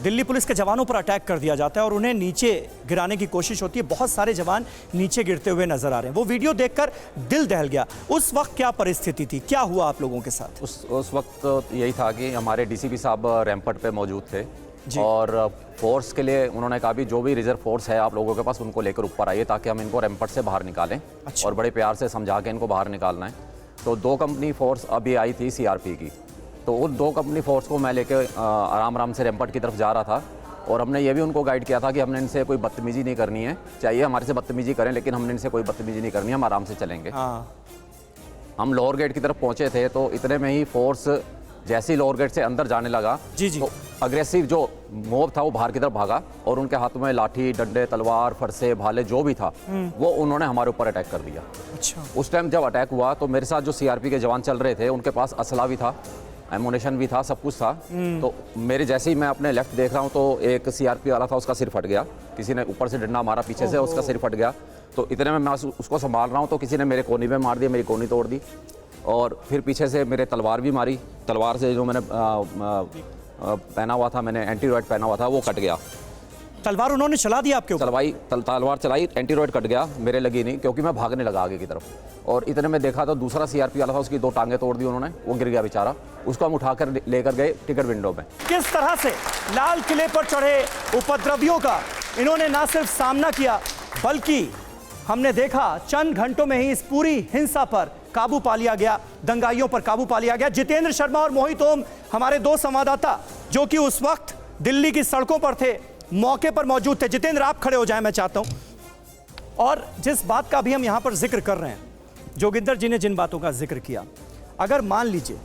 दिल्ली पुलिस के जवानों पर अटैक कर दिया जाता है और उन्हें नीचे गिराने की कोशिश होती है। बहुत सारे जवान नीचे गिरते हुए नजर आ रहे हैं। वो वीडियो देखकर दिल दहल गया। उस वक्त क्या परिस्थिति थी, क्या हुआ आप लोगों के साथ? उस वक्त यही था कि हमारे डीसीपी साहब रैंपट पे मौजूद थे और फोर्स के लिए उन्होंने कहा भी जो भी रिजर्व फोर्स है आप लोगों के पास, उनको लेकर ऊपर आइए ताकि हम इनको रैंपट से बाहर निकालें। अच्छा। और बड़े प्यार से समझा के इनको बाहर निकालना है। तो 2 कंपनी फोर्स अभी आई थी सीआरपी की, तो उन 2 कंपनी फोर्स को मैं लेके आराम आराम से रैंपट की तरफ जा रहा था। और हमने ये भी उनको गाइड किया था कि हमने इनसे कोई बदतमीजी नहीं करनी है, चाहिए हमारे से बदतमीजी करें लेकिन हमने इनसे कोई बदतमीजी नहीं करनी है, हम आराम से चलेंगे। हम लोअर गेट की तरफ पहुंचे थे तो इतने में ही फोर्स जैसे ही लोअर गेट से अंदर जाने लगा जी जी। तो अग्रेसिव जो मोब था वो बाहर की तरफ भागा और उनके हाथों में लाठी, डंडे, तलवार, फरसे, भाले जो भी था वो उन्होंने हमारे ऊपर अटैक कर दिया। अच्छा। उस टाइम जब अटैक हुआ तो मेरे साथ जो सीआरपी के जवान चल रहे थे उनके पास असला भी था, एमुनेशन भी था, सब कुछ था। तो मेरे जैसे ही मैं अपने लेफ्ट देख रहा हूँ तो एक सीआरपी वाला था, उसका सिर फट गया, किसी ने ऊपर से डंडा मारा पीछे से, उसका सिर फट गया। तो इतने में मैं उसको संभाल रहा हूँ तो किसी ने मेरे कोनी में मार दिया, मेरी कोनी तोड़ दी। और फिर पीछे से मेरे तलवार भी मारी, तलवार से जो मैंने पहना हुआ था, मैंने एंटीरॉयड पहना हुआ था, वो कट गया। तलवार उन्होंने चला दिया आपके ऊपर? तलवार चलाई, एंटीरॉयड कट गया, मेरे लगी नहीं क्योंकि मैं भागने लगा आगे की तरफ। और इतने में देखा तो दूसरा सीआरपी वाला था, उसकी 2 टांगें तोड़ दी उन्होंने, वो गिर गया बेचारा। उसको हम उठाकर लेकर गए टिकट विंडो में। किस तरह से लाल किले पर चढ़े उपद्रवियों का इन्होंने न सिर्फ सामना किया बल्कि हमने देखा चंद घंटों में ही इस पूरी हिंसा पर काबू पा लिया गया, दंगाइयों पर काबू पा लिया गया। जितेंद्र शर्मा और मोहित ओम हमारे 2 संवाददाता जो कि उस वक्त दिल्ली की सड़कों पर थे, मौके पर मौजूद थे। जितेंद्र, आप खड़े हो जाएं, मैं चाहता हूं। और जिस बात का भी हम यहां पर जिक्र कर रहे हैं, जोगिंदर जी ने जिन बातों का जिक्र किया, अगर मान लीजिए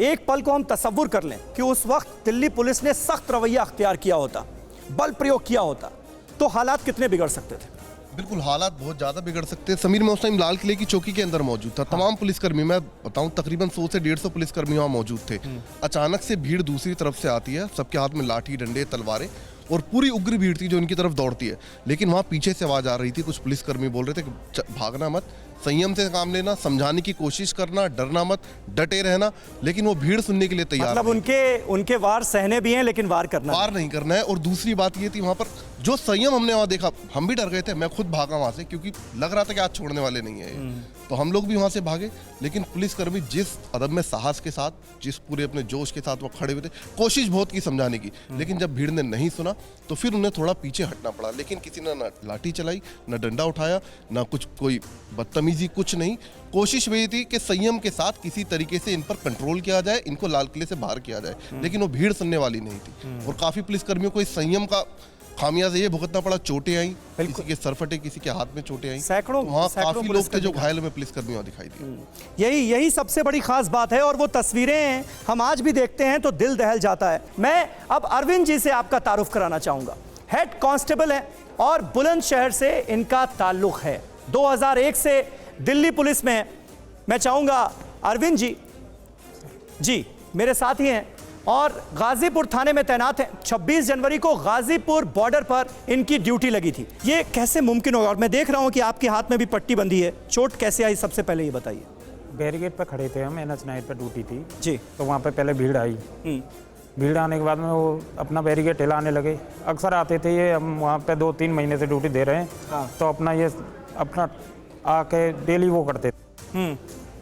एक पल को हम तसव्वुर कर लें कि उस वक्त दिल्ली पुलिस ने सख्त रवैया अख्तियार किया होता, बल प्रयोग किया होता, तो हालात कितने बिगड़ सकते थे? बिल्कुल हालात बहुत ज़्यादा बिगड़ सकते हैं। समीर, मैं उस टाइम लाल किले की चौकी के अंदर मौजूद था। तमाम पुलिसकर्मी, मैं बताऊं तकरीबन 100 से 150 पुलिसकर्मी वहाँ मौजूद थे। अचानक से भीड़ दूसरी तरफ से आती है, सबके हाथ में लाठी, डंडे, तलवारें, और पूरी उग्र भीड़ थी जो इनकी तरफ दौड़ती है। लेकिन वहाँ पीछे से आवाज़ आ रही थी, कुछ पुलिसकर्मी बोल रहे थे कि भागना मत, संयम से काम लेना, समझाने की कोशिश करना, डरना मत, डटे रहना। लेकिन वो भीड़ सुनने के लिए तैयार मतलब उनके वार सहने भी हैं लेकिन वार करना वार नहीं करना है। और दूसरी बात ये थी, वहाँ पर जो संयम हमने वहाँ देखा, हम भी डर गए थे। मैं खुद भागा वहाँ से क्योंकि लग रहा था कि आज छोड़ने वाले नहीं है ये। तो हम लोग भी वहाँ से भागे। लेकिन पुलिसकर्मी जिस अदब में साहस के साथ, जिस पूरे अपने जोश के साथ वो खड़े हुए थे, कोशिश बहुत की समझाने की, लेकिन जब भीड़ ने नहीं सुना तो फिर उन्हें थोड़ा पीछे हटना पड़ा। लेकिन किसी ने ना लाठी चलाई, ना डंडा उठाया, ना कुछ कोई बदतमीजी, कुछ नहीं। कोशिश वही थी कि संयम के साथ किसी तरीके से इन पर कंट्रोल किया जाए, इनको लाल किले से बाहर किया जाए। लेकिन वो भीड़ सुनने वाली नहीं थी और काफ़ी पुलिसकर्मियों को इस संयम का खामियाजा ये भुगतना पड़ा। चोटें आई, किसी के सर फटे, किसी के हाथ में चोटें आई। सैकड़ों वहाँ काफी लोग थे पुलिसकर्मी जो घायल में पुलिसकर्मी वहाँ दिखाई दिए। यही सबसे बड़ी खास बात है। और वो तस्वीरें हम आज भी देखते हैं तो दिल दहल जाता है। मैं अब अरविंद जी से आपका तारुफ कराना चाहूंगा। हेड कांस्टेबल है और बुलंदशहर से इनका ताल्लुक है, 2001 से दिल्ली पुलिस में। मैं चाहूंगा अरविंद जी मेरे साथ ही हैं और गाजीपुर थाने में तैनात हैं। 26 जनवरी को गाजीपुर बॉर्डर पर इनकी ड्यूटी लगी थी। ये कैसे मुमकिन होगा? और मैं देख रहा हूं कि आपके हाथ में भी पट्टी बंधी है, चोट कैसे आई? सबसे पहले ये बताइए। बैरिकेड पर खड़े थे हम, NH 9 पर ड्यूटी थी जी। तो वहाँ पे पहले भीड़ आई। भीड़ आने के बाद में वो अपना बैरिकेड हिलाने लगे। अक्सर आते थे ये, हम वहाँ पे 2-3 महीने से ड्यूटी दे रहे हैं। हाँ। तो अपना आके डेली वो करते थे।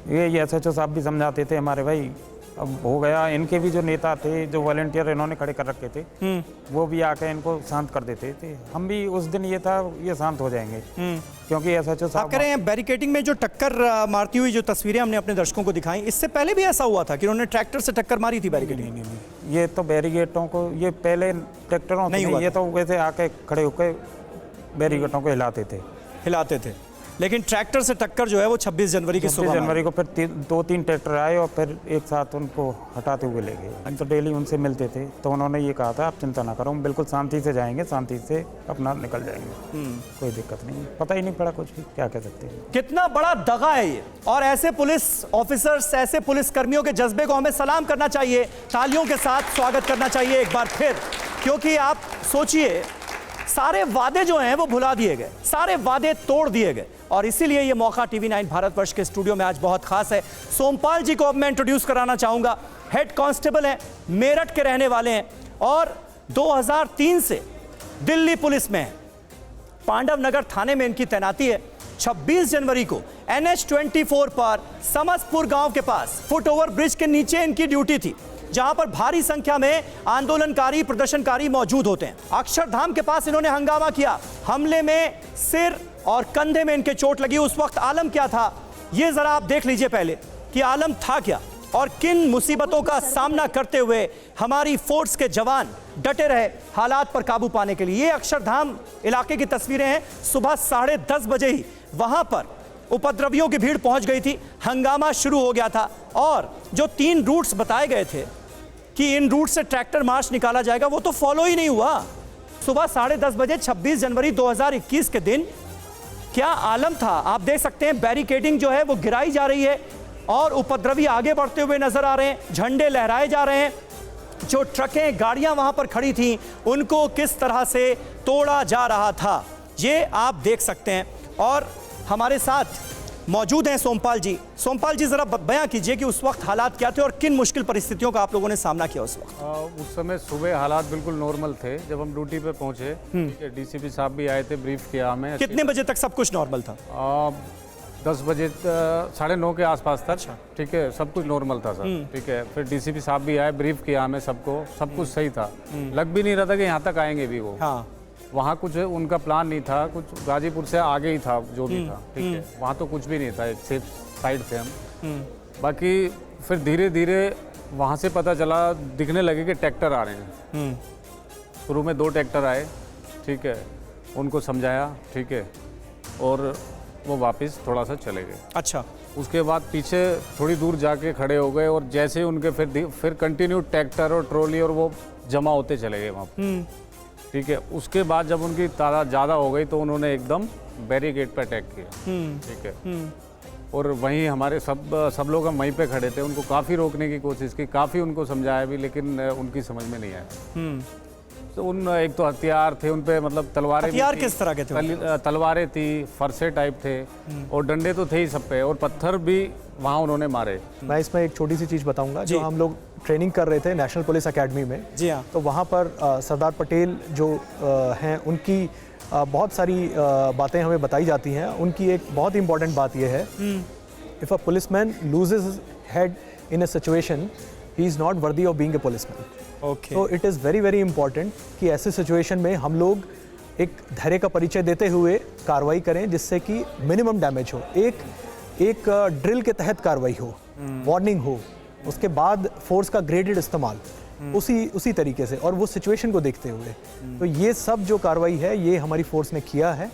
ये SHO साहब भी समझाते थे हमारे, भाई अब हो गया। इनके भी जो नेता थे, जो वॉलंटियर इन्होंने खड़े कर रखे थे, वो भी आके इनको शांत कर देते थे। हम भी उस दिन ये था, ये शांत हो जाएंगे क्योंकि SHO साहब। आप कह रहे हैं बैरिकेडिंग में जो टक्कर मारती हुई जो तस्वीरें हमने अपने दर्शकों को दिखाई, इससे पहले भी ऐसा हुआ था कि उन्होंने ट्रैक्टर से टक्कर मारी थी बैरिकेडिंग? नहीं, ये तो बैरिकेडों को, ये पहले ट्रैक्टरों नहीं हुआ ये तो वैसे आके खड़े होकर बैरिकेडों को हिलाते थे। लेकिन ट्रैक्टर से टक्कर जो है वो 26 जनवरी की सुबह जनवरी को फिर 2-3 ट्रैक्टर आए और फिर एक साथ उनको हटाते हुए ले गए। हम तो डेली उनसे मिलते थे, तो उन्होंने ये कहा था आप चिंता ना करो, हम बिल्कुल शांति से जाएंगे, शांति से अपना निकल जाएंगे, कोई दिक्कत नहीं। पता ही नहीं पड़ा कुछ भी, क्या कह सकते हैं। कितना बड़ा दगा है ये। और ऐसे पुलिस ऑफिसर्स, ऐसे पुलिस कर्मियों के जज्बे को हमें सलाम करना चाहिए, तालियों के साथ स्वागत करना चाहिए एक बार फिर। क्योंकि आप सोचिए, सारे वादे जो हैं वो भुला दिए गए, सारे वादे तोड़ दिए गए। और इसीलिए ये मौका TV9 भारतवर्ष के स्टूडियो में आज बहुत खास है। सोमपाल जी को अब मैं इंट्रोड्यूस कराना चाहूंगा। हेड कांस्टेबल हैं, मेरठ के रहने वाले हैं और 2003 से दिल्ली पुलिस में हैं। पांडव नगर थाने में इनकी तैनाती है। 26 जनवरी को NH 24 पर समसपुर गांव के पास फुटओवर ब्रिज के नीचे इनकी ड्यूटी थी, जहां पर भारी संख्या में आंदोलनकारी, प्रदर्शनकारी मौजूद होते हैं। अक्षरधाम के पास इन्होंने हंगामा किया। हमले में सिर और कंधे में इनके चोट लगी। उस वक्त आलम क्या था, ये जरा आप देख लीजिए पहले कि आलम था क्या और किन मुसीबतों का सामना करते हुए हमारी फोर्स के जवान डटे रहे हालात पर काबू पाने के लिए। ये अक्षरधाम इलाके की तस्वीरें हैं। सुबह 10:30 बजे ही वहां पर उपद्रवियों की भीड़ पहुंच गई थी, हंगामा शुरू हो गया था। और जो 3 रूट्स बताए गए थे कि इन रूट से ट्रैक्टर मार्च निकाला जाएगा, वो तो फॉलो ही नहीं हुआ। सुबह 10:30 बजे 26 जनवरी 2021 के दिन क्या आलम था आप देख सकते हैं। बैरिकेडिंग जो है वो गिराई जा रही है और उपद्रवी आगे बढ़ते हुए नजर आ रहे हैं, झंडे लहराए जा रहे हैं। जो ट्रकें, गाड़ियां वहां पर खड़ी थीं, उनको किस तरह से तोड़ा जा रहा था, ये आप देख सकते हैं। और हमारे साथ मौजूद हैं सोमपाल जी। सोमपाल जी, जरा बयां कीजिए कि उस वक्त हालात क्या थे और किन मुश्किल परिस्थितियों का आप लोगों ने सामना किया उस वक्त? उस समय सुबह हालात बिल्कुल नॉर्मल थे। जब हम ड्यूटी पे पहुंचे, DCP साहब भी आए थे, ब्रीफ किया हमें। कितने बजे तक सब कुछ नॉर्मल था? 10 बजे 9:30 के आसपास तक। ठीक है, सब कुछ नॉर्मल था सर। ठीक है, फिर DCP साहब भी आए, ब्रीफ किया हमें सबको, सब कुछ सही था। लग भी नहीं रहा था कि यहाँ तक आएंगे भी वो। हाँ। वहाँ कुछ उनका प्लान नहीं था, कुछ गाजीपुर से आगे ही था जो भी था। ठीक है, वहाँ तो कुछ भी नहीं था, एक सेफ साइड थे हम। बाकी फिर धीरे धीरे वहाँ से पता चला, दिखने लगे कि ट्रैक्टर आ रहे हैं। शुरू में 2 ट्रैक्टर आए, ठीक है, उनको समझाया, ठीक है, और वो वापस थोड़ा सा चले गए। अच्छा। उसके बाद पीछे थोड़ी दूर जाके खड़े हो गए और जैसे उनके फिर कंटिन्यू ट्रैक्टर और ट्रॉली और वो जमा होते चले गए वहाँ। ठीक है। उसके बाद जब उनकी तादाद ज़्यादा हो गई तो उन्होंने एकदम बैरिकेड पर अटैक किया, ठीक है। और वहीं हमारे सब लोग हम वहीं पे खड़े थे, उनको काफ़ी रोकने की कोशिश की, काफ़ी उनको समझाया भी, लेकिन उनकी समझ में नहीं आया। तो उन एक तो हथियार थे उन पे, मतलब तलवारें, हथियार किस तरह के थे? तलवारें थी, फरसे टाइप थे, और डंडे तो थे ही सब पे, और पत्थर भी वहाँ उन्होंने मारे। मैं इसमें एक छोटी सी चीज़ बताऊंगा। जो हम लोग ट्रेनिंग कर रहे थे नेशनल पुलिस एकेडमी में, जी हाँ, तो वहाँ पर सरदार पटेल जो हैं उनकी बहुत सारी बातें हमें बताई जाती हैं। उनकी एक बहुत इंपॉर्टेंट बात यह है, if a policeman loses his head in a situation, he is not worthy of being a policeman. Okay. तो it is very very important कि ऐसे सिचुएशन में हम लोग एक धैर्य का परिचय देते हुए कार्रवाई करें, जिससे कि मिनिमम डैमेज हो। एक ड्रिल के तहत कार्रवाई हो, वार्निंग हो, उसके बाद फोर्स का ग्रेडेड इस्तेमाल, उसी तरीके से, और वो सिचुएशन को देखते हुए। तो ये सब जो कार्रवाई है ये हमारी फोर्स ने किया है।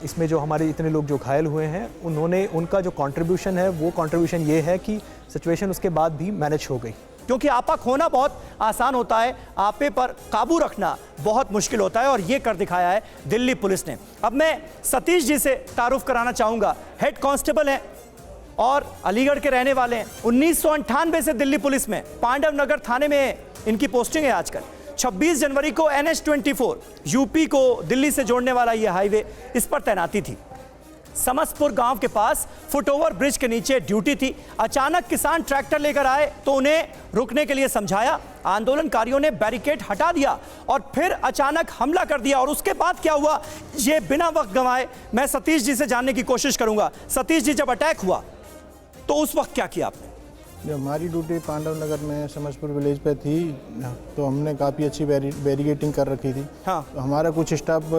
इसमें जो हमारे इतने लोग जो घायल हुए हैं, उनका जो कंट्रीब्यूशन है, वो कंट्रीब्यूशन ये है कि सिचुएशन उसके बाद भी मैनेज हो गई। क्योंकि आपा खोना बहुत आसान होता है, आपे पर काबू रखना बहुत मुश्किल होता है, और ये कर दिखाया है दिल्ली पुलिस ने। अब मैं सतीश जी से तारुफ कराना चाहूंगा। हेड कांस्टेबल हैं और अलीगढ़ के रहने वाले हैं। 1998 से दिल्ली पुलिस में पांडव नगर थाने में इनकी पोस्टिंग है आजकल। 26 जनवरी को NH-24 यूपी को दिल्ली से जोड़ने वाला ये हाईवे, इस पर तैनाती थी। समस्तपुर गांव के पास फुटओवर ब्रिज के नीचे ड्यूटी थी। अचानक किसान ट्रैक्टर लेकर आए तो उन्हें रुकने के लिए समझाया। आंदोलनकारियों ने बैरिकेड हटा दिया और फिर अचानक हमला कर दिया। और उसके बाद क्या हुआ, ये बिना वक्त गंवाए मैं सतीश जी से जानने की कोशिश करूंगा। सतीश जी, जब अटैक हुआ तो उस वक्त क्या किया आपने? जब हमारी ड्यूटी पांडव नगर में समस्तपुर विलेज पे थी, तो हमने काफ़ी अच्छी बैरिकेटिंग कर रखी थी। हाँ। तो हमारा कुछ स्टाफ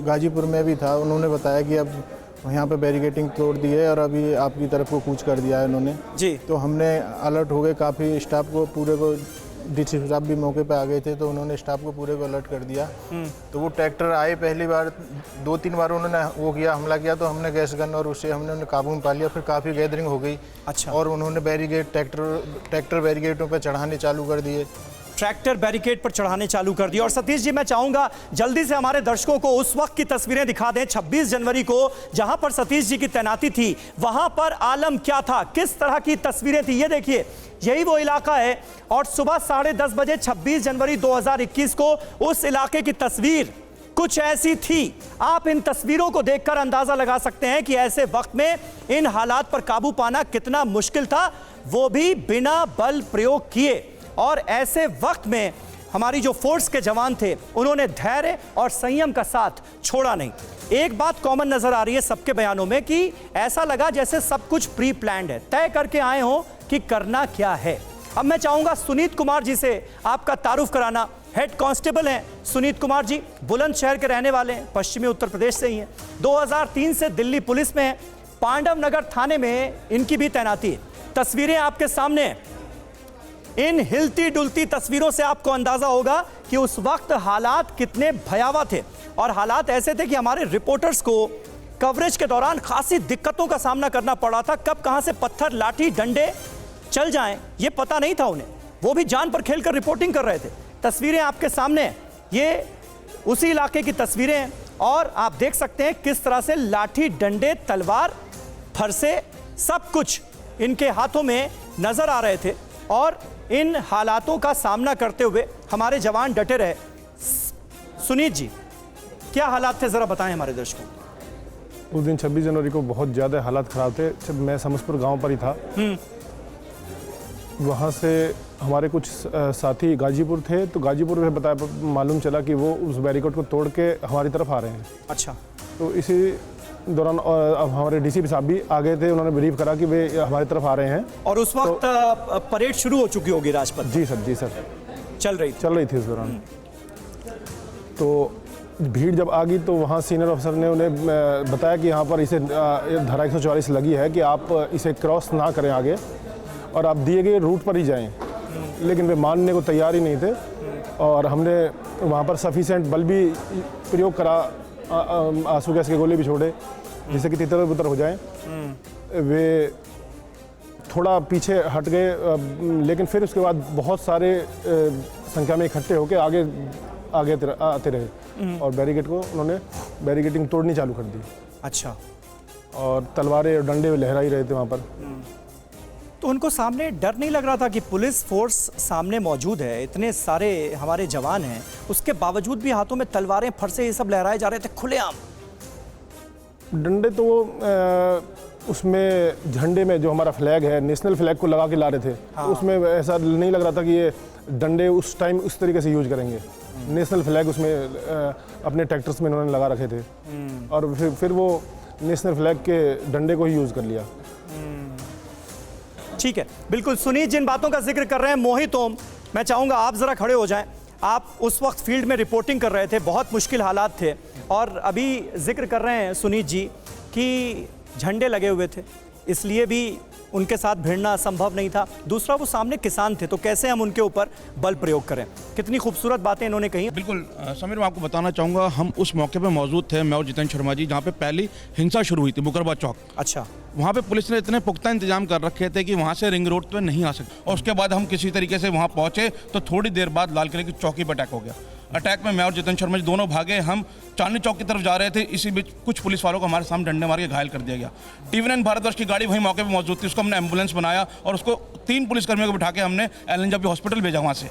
गाजीपुर में भी था, उन्होंने बताया कि अब यहाँ पे बैरिकेटिंग तोड़ दी है और अभी आपकी तरफ को कूच कर दिया है उन्होंने जी। तो हमने अलर्ट हो गए, काफ़ी स्टाफ को पूरे को, डीसी साहब भी मौके पे आ गए थे, तो उन्होंने स्टाफ को पूरे को अलर्ट कर दिया। तो वो ट्रैक्टर आए, पहली बार 2-3 बार उन्होंने वो किया, हमला किया, तो हमने गैस गन और उससे हमने उन्हें काबू में पा लिया। फिर काफ़ी गैदरिंग हो गई। अच्छा। और उन्होंने बैरिकेड ट्रैक्टर बैरिकेडों पर चढ़ाने चालू कर दिए, ट्रैक्टर बैरिकेड पर चढ़ाने चालू कर दिया। और सतीश जी, मैं चाहूंगा जल्दी से हमारे दर्शकों को उस वक्त की तस्वीरें दिखा दें। 26 जनवरी को जहां पर सतीश जी की तैनाती थी, वहां पर आलम क्या था, किस तरह की तस्वीरें थी, ये देखिए। यही वो इलाका है और सुबह 10:30 बजे 26 जनवरी 2021 को उस इलाके की तस्वीर कुछ ऐसी थी। आप इन तस्वीरों को देखकर अंदाजा लगा सकते हैं कि ऐसे वक्त में इन हालात पर काबू पाना कितना मुश्किल था, वो भी बिना बल प्रयोग किए। और ऐसे वक्त में हमारी जो फोर्स के जवान थे, उन्होंने धैर्य और संयम का साथ छोड़ा नहीं। एक बात कॉमन नजर आ रही है सबके बयानों में कि ऐसा लगा जैसे सब कुछ प्री प्लान्ड है, तय करके आए हो कि करना क्या है। अब मैं चाहूंगा सुनीत कुमार जी से आपका तारुफ कराना। हेड कांस्टेबल हैं सुनीत कुमार जी, बुलंदशहर के रहने वाले हैं, पश्चिमी उत्तर प्रदेश से ही हैं। 2003 से दिल्ली पुलिस में हैं, पांडव नगर थाने में इनकी भी तैनाती है। तस्वीरें आपके सामने हैं। इन हिलती डुलती तस्वीरों से आपको अंदाजा होगा कि उस वक्त हालात कितने भयावह थे। और हालात ऐसे थे कि हमारे रिपोर्टर्स को कवरेज के दौरान खासी दिक्कतों का सामना करना पड़ा था। कब कहां से पत्थर, लाठी, डंडे चल जाएं, ये पता नहीं था उन्हें। वो भी जान पर खेलकर रिपोर्टिंग कर रहे थे। तस्वीरें आपके सामने हैं, ये उसी इलाके की तस्वीरें हैं। और आप देख सकते हैं किस तरह से लाठी, डंडे, तलवार, फरसे, सब कुछ इनके हाथों में नजर आ रहे थे। और इन हालातों का सामना करते हुए हमारे जवान डटे रहे। सुनीत जी, क्या हालात थे, जरा बताएं हमारे दर्शकों को। उस दिन 26 जनवरी को बहुत ज़्यादा हालात ख़राब थे। जब मैं समस्तपुर गांव पर ही था, वहाँ से हमारे कुछ साथी गाजीपुर थे, तो गाजीपुर में मालूम चला कि वो उस बैरिकेड को तोड़ के हमारी तरफ आ रहे हैं। अच्छा। तो इसी दौरान अब हमारे डीसीपी साहब भी आ गए थे, उन्होंने ब्रीफ करा कि वे हमारी तरफ आ रहे हैं। और उस वक्त परेड शुरू हो चुकी होगी राजपथ? जी सर चल रही थी उस दौरान। तो भीड़ जब आ गई तो वहाँ सीनियर अफसर ने उन्हें बताया कि यहाँ पर इसे धारा 144 लगी है कि आप इसे क्रॉस ना करें आगे, और आप दिए गए रूट पर ही जाएं। लेकिन वे मानने को तैयार ही नहीं थे। और हमने वहाँ पर सफिशेंट बल भी प्रयोग करा, आंसू गैस के गोले भी छोड़े जिससे कि तितर बुतर हो जाएं। वे थोड़ा पीछे हट गए, लेकिन फिर उसके बाद बहुत सारे संख्या में इकट्ठे होकर आगे आगे आते रहे और बैरिकेड को उन्होंने बैरिकेडिंग तोड़नी चालू कर दी। अच्छा। और तलवारें और डंडे लहरा ही रहे थे वहाँ पर। तो उनको सामने डर नहीं लग रहा था कि पुलिस फोर्स सामने मौजूद है, इतने सारे हमारे जवान हैं, उसके बावजूद भी हाथों में तलवारें, फरसे ये सब लहराए जा रहे थे खुलेआम? डंडे तो उसमें झंडे में जो हमारा फ्लैग है, नेशनल फ्लैग को लगा के ला रहे थे। तो उसमें ऐसा नहीं लग रहा था कि ये डंडे उस टाइम उस तरीके से यूज करेंगे। नेशनल फ्लैग उसमें अपने ट्रैक्टर्स में इन्होंने लगा रखे थे और फिर वो नेशनल फ्लैग के डंडे को ही यूज़ कर लिया। ठीक है, बिल्कुल। सुनीत जिन बातों का जिक्र कर रहे हैं, मोहित ओम, मैं चाहूँगा आप ज़रा खड़े हो जाएं। आप उस वक्त फील्ड में रिपोर्टिंग कर रहे थे, बहुत मुश्किल हालात थे, और अभी जिक्र कर रहे हैं सुनीत जी कि झंडे लगे हुए थे, इसलिए भी उनके साथ भिड़ना संभव नहीं था। दूसरा, वो सामने किसान थे, तो कैसे हम उनके ऊपर बल प्रयोग करें? कितनी खूबसूरत बातें इन्होंने कही। बिल्कुल समीर, मैं आपको बताना चाहूँगा, हम उस मौके पे मौजूद थे, मैं और जितेंद्र शर्मा जी, जहाँ पे पहली हिंसा शुरू हुई थी मुकरबा चौक। अच्छा। वहाँ पे पुलिस ने इतने पुख्ता इंतजाम कर रखे थे कि वहाँ से रिंग रोड पे नहीं आ सकते, और उसके बाद हम किसी तरीके से वहाँ पहुँचे तो थोड़ी देर बाद लाल किले की चौकी पर अटैक हो गया। अटैक में मैं और जितेंद्र शर्मा जी दोनों भागे। हम चांदनी चौक की तरफ जा रहे थे, इसी बीच कुछ पुलिस वालों को हमारे सामने डंडे मार के घायल कर दिया गया। TV9 भारतवर्ष की गाड़ी वहीं मौके पे मौजूद थी, उसको हमने एम्बुलेंस बनाया और उसको 3 पुलिसकर्मियों को बिठा के हमने एलएनजबी हॉस्पिटल भेजा वहाँ से।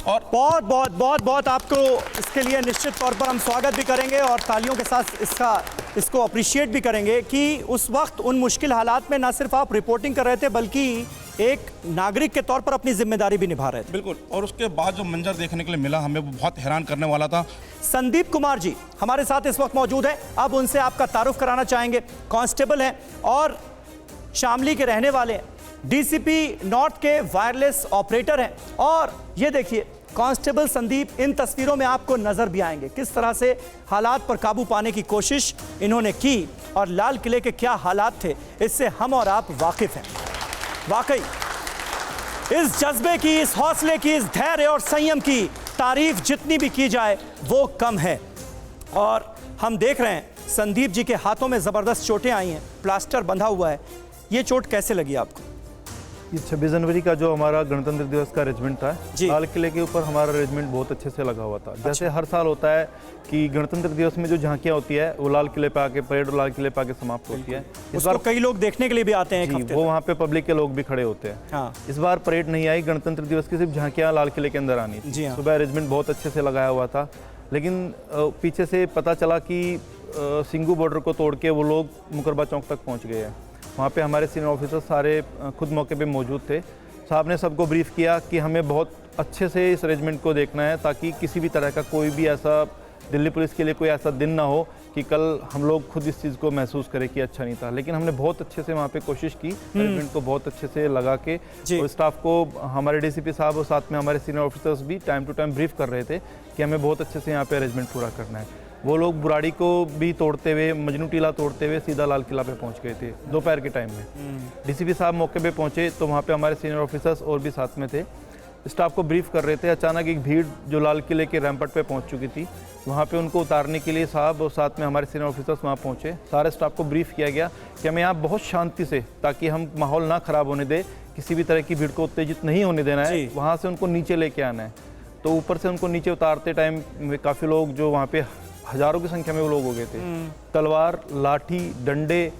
और बहुत आपको इसके लिए निश्चित तौर पर हम स्वागत भी करेंगे और तालियों के साथ इसको अप्रिशिएट भी करेंगे कि उस वक्त उन मुश्किल हालात में ना सिर्फ आप रिपोर्टिंग कर रहे थे, बल्कि एक नागरिक के तौर पर अपनी जिम्मेदारी भी निभा रहे थे। बिल्कुल। और उसके बाद जो मंजर देखने के लिए मिला हमें, वो बहुत हैरान करने वाला था। संदीप कुमार जी हमारे साथ इस वक्त मौजूद हैं, अब उनसे आपका तारुफ कराना चाहेंगे। कांस्टेबल हैं और शामली के रहने वाले हैं, DCP नॉर्थ के वायरलेस ऑपरेटर हैं, और ये देखिए कांस्टेबल संदीप इन तस्वीरों में आपको नजर भी आएंगे, किस तरह से हालात पर काबू पाने की कोशिश इन्होंने की और लाल किले के क्या हालात थे, इससे हम और आप वाकिफ हैं। वाकई इस जज्बे की, इस हौसले की, इस धैर्य और संयम की तारीफ जितनी भी की जाए वो कम है। और हम देख रहे हैं संदीप जी के हाथों में जबरदस्त चोटें आई हैं, प्लास्टर बंधा हुआ है। ये चोट कैसे लगी आपको? ये 26 जनवरी का जो हमारा गणतंत्र दिवस का रेजिमेंट था, लाल किले के ऊपर हमारा रेजिमेंट बहुत अच्छे से लगा हुआ था। जैसे हर साल होता है कि गणतंत्र दिवस में जो झांकियां होती है वो लाल किले पे आके, परेड और लाल किले पे आके समाप्त होती है। इस बार कई लोग देखने के लिए भी आते हैं, वो वहाँ पे पब्लिक के लोग भी खड़े होते हैं। हाँ। इस बार परेड नहीं आई, गणतंत्र दिवस की सिर्फ झांकियां लाल किले के अंदर आनी थी। सुबह रेजिमेंट बहुत अच्छे से लगाया हुआ था, लेकिन पीछे से पता चला कि सिंगू बॉर्डर को तोड़ के वो लोग मुकरबा चौक तक पहुँच गए हैं। वहाँ पे हमारे सीनियर ऑफिसर सारे खुद मौके पे मौजूद थे। साहब ने सबको ब्रीफ किया कि हमें बहुत अच्छे से इस रेजिमेंट को देखना है, ताकि किसी भी तरह का कोई भी ऐसा दिल्ली पुलिस के लिए कोई ऐसा दिन ना हो कि कल हम लोग खुद इस चीज़ को महसूस करें कि अच्छा नहीं था। लेकिन हमने बहुत अच्छे से वहाँ पे कोशिश की, रेजिमेंट को बहुत अच्छे से लगा के, और स्टाफ को हमारे DCP साहब और साथ में हमारे सीनियर ऑफिसर्स भी टाइम टू टाइम ब्रीफ कर रहे थे कि हमें बहुत अच्छे से यहाँ पे रेजिमेंट पूरा करना है। वो लोग बुराड़ी को भी तोड़ते हुए, मजनू टीला तोड़ते हुए सीधा लाल किला पे पहुंच गए थे दोपहर के टाइम में। DCP साहब मौके पे पहुंचे तो वहाँ पे हमारे सीनियर ऑफिसर्स और भी साथ में थे, स्टाफ को ब्रीफ कर रहे थे। अचानक एक भीड़ जो लाल किले के रैम्पट पे पहुंच चुकी थी, वहाँ पे उनको उतारने के लिए साहब और साथ में हमारे सीनियर ऑफिसर्स वहाँ पहुँचे। सारे स्टाफ को ब्रीफ किया गया कि हमें यहाँ बहुत शांति से, ताकि हम माहौल ना ख़राब होने दें, किसी भी तरह की भीड़ को उत्तेजित नहीं होने देना है, वहाँ से उनको नीचे लेके आना है। तो ऊपर से उनको नीचे उतारते टाइम काफ़ी लोग, जो वहाँ पे हजारों की संख्या में वो लोग हो गए थे, तलवार, लाठी, डंडे,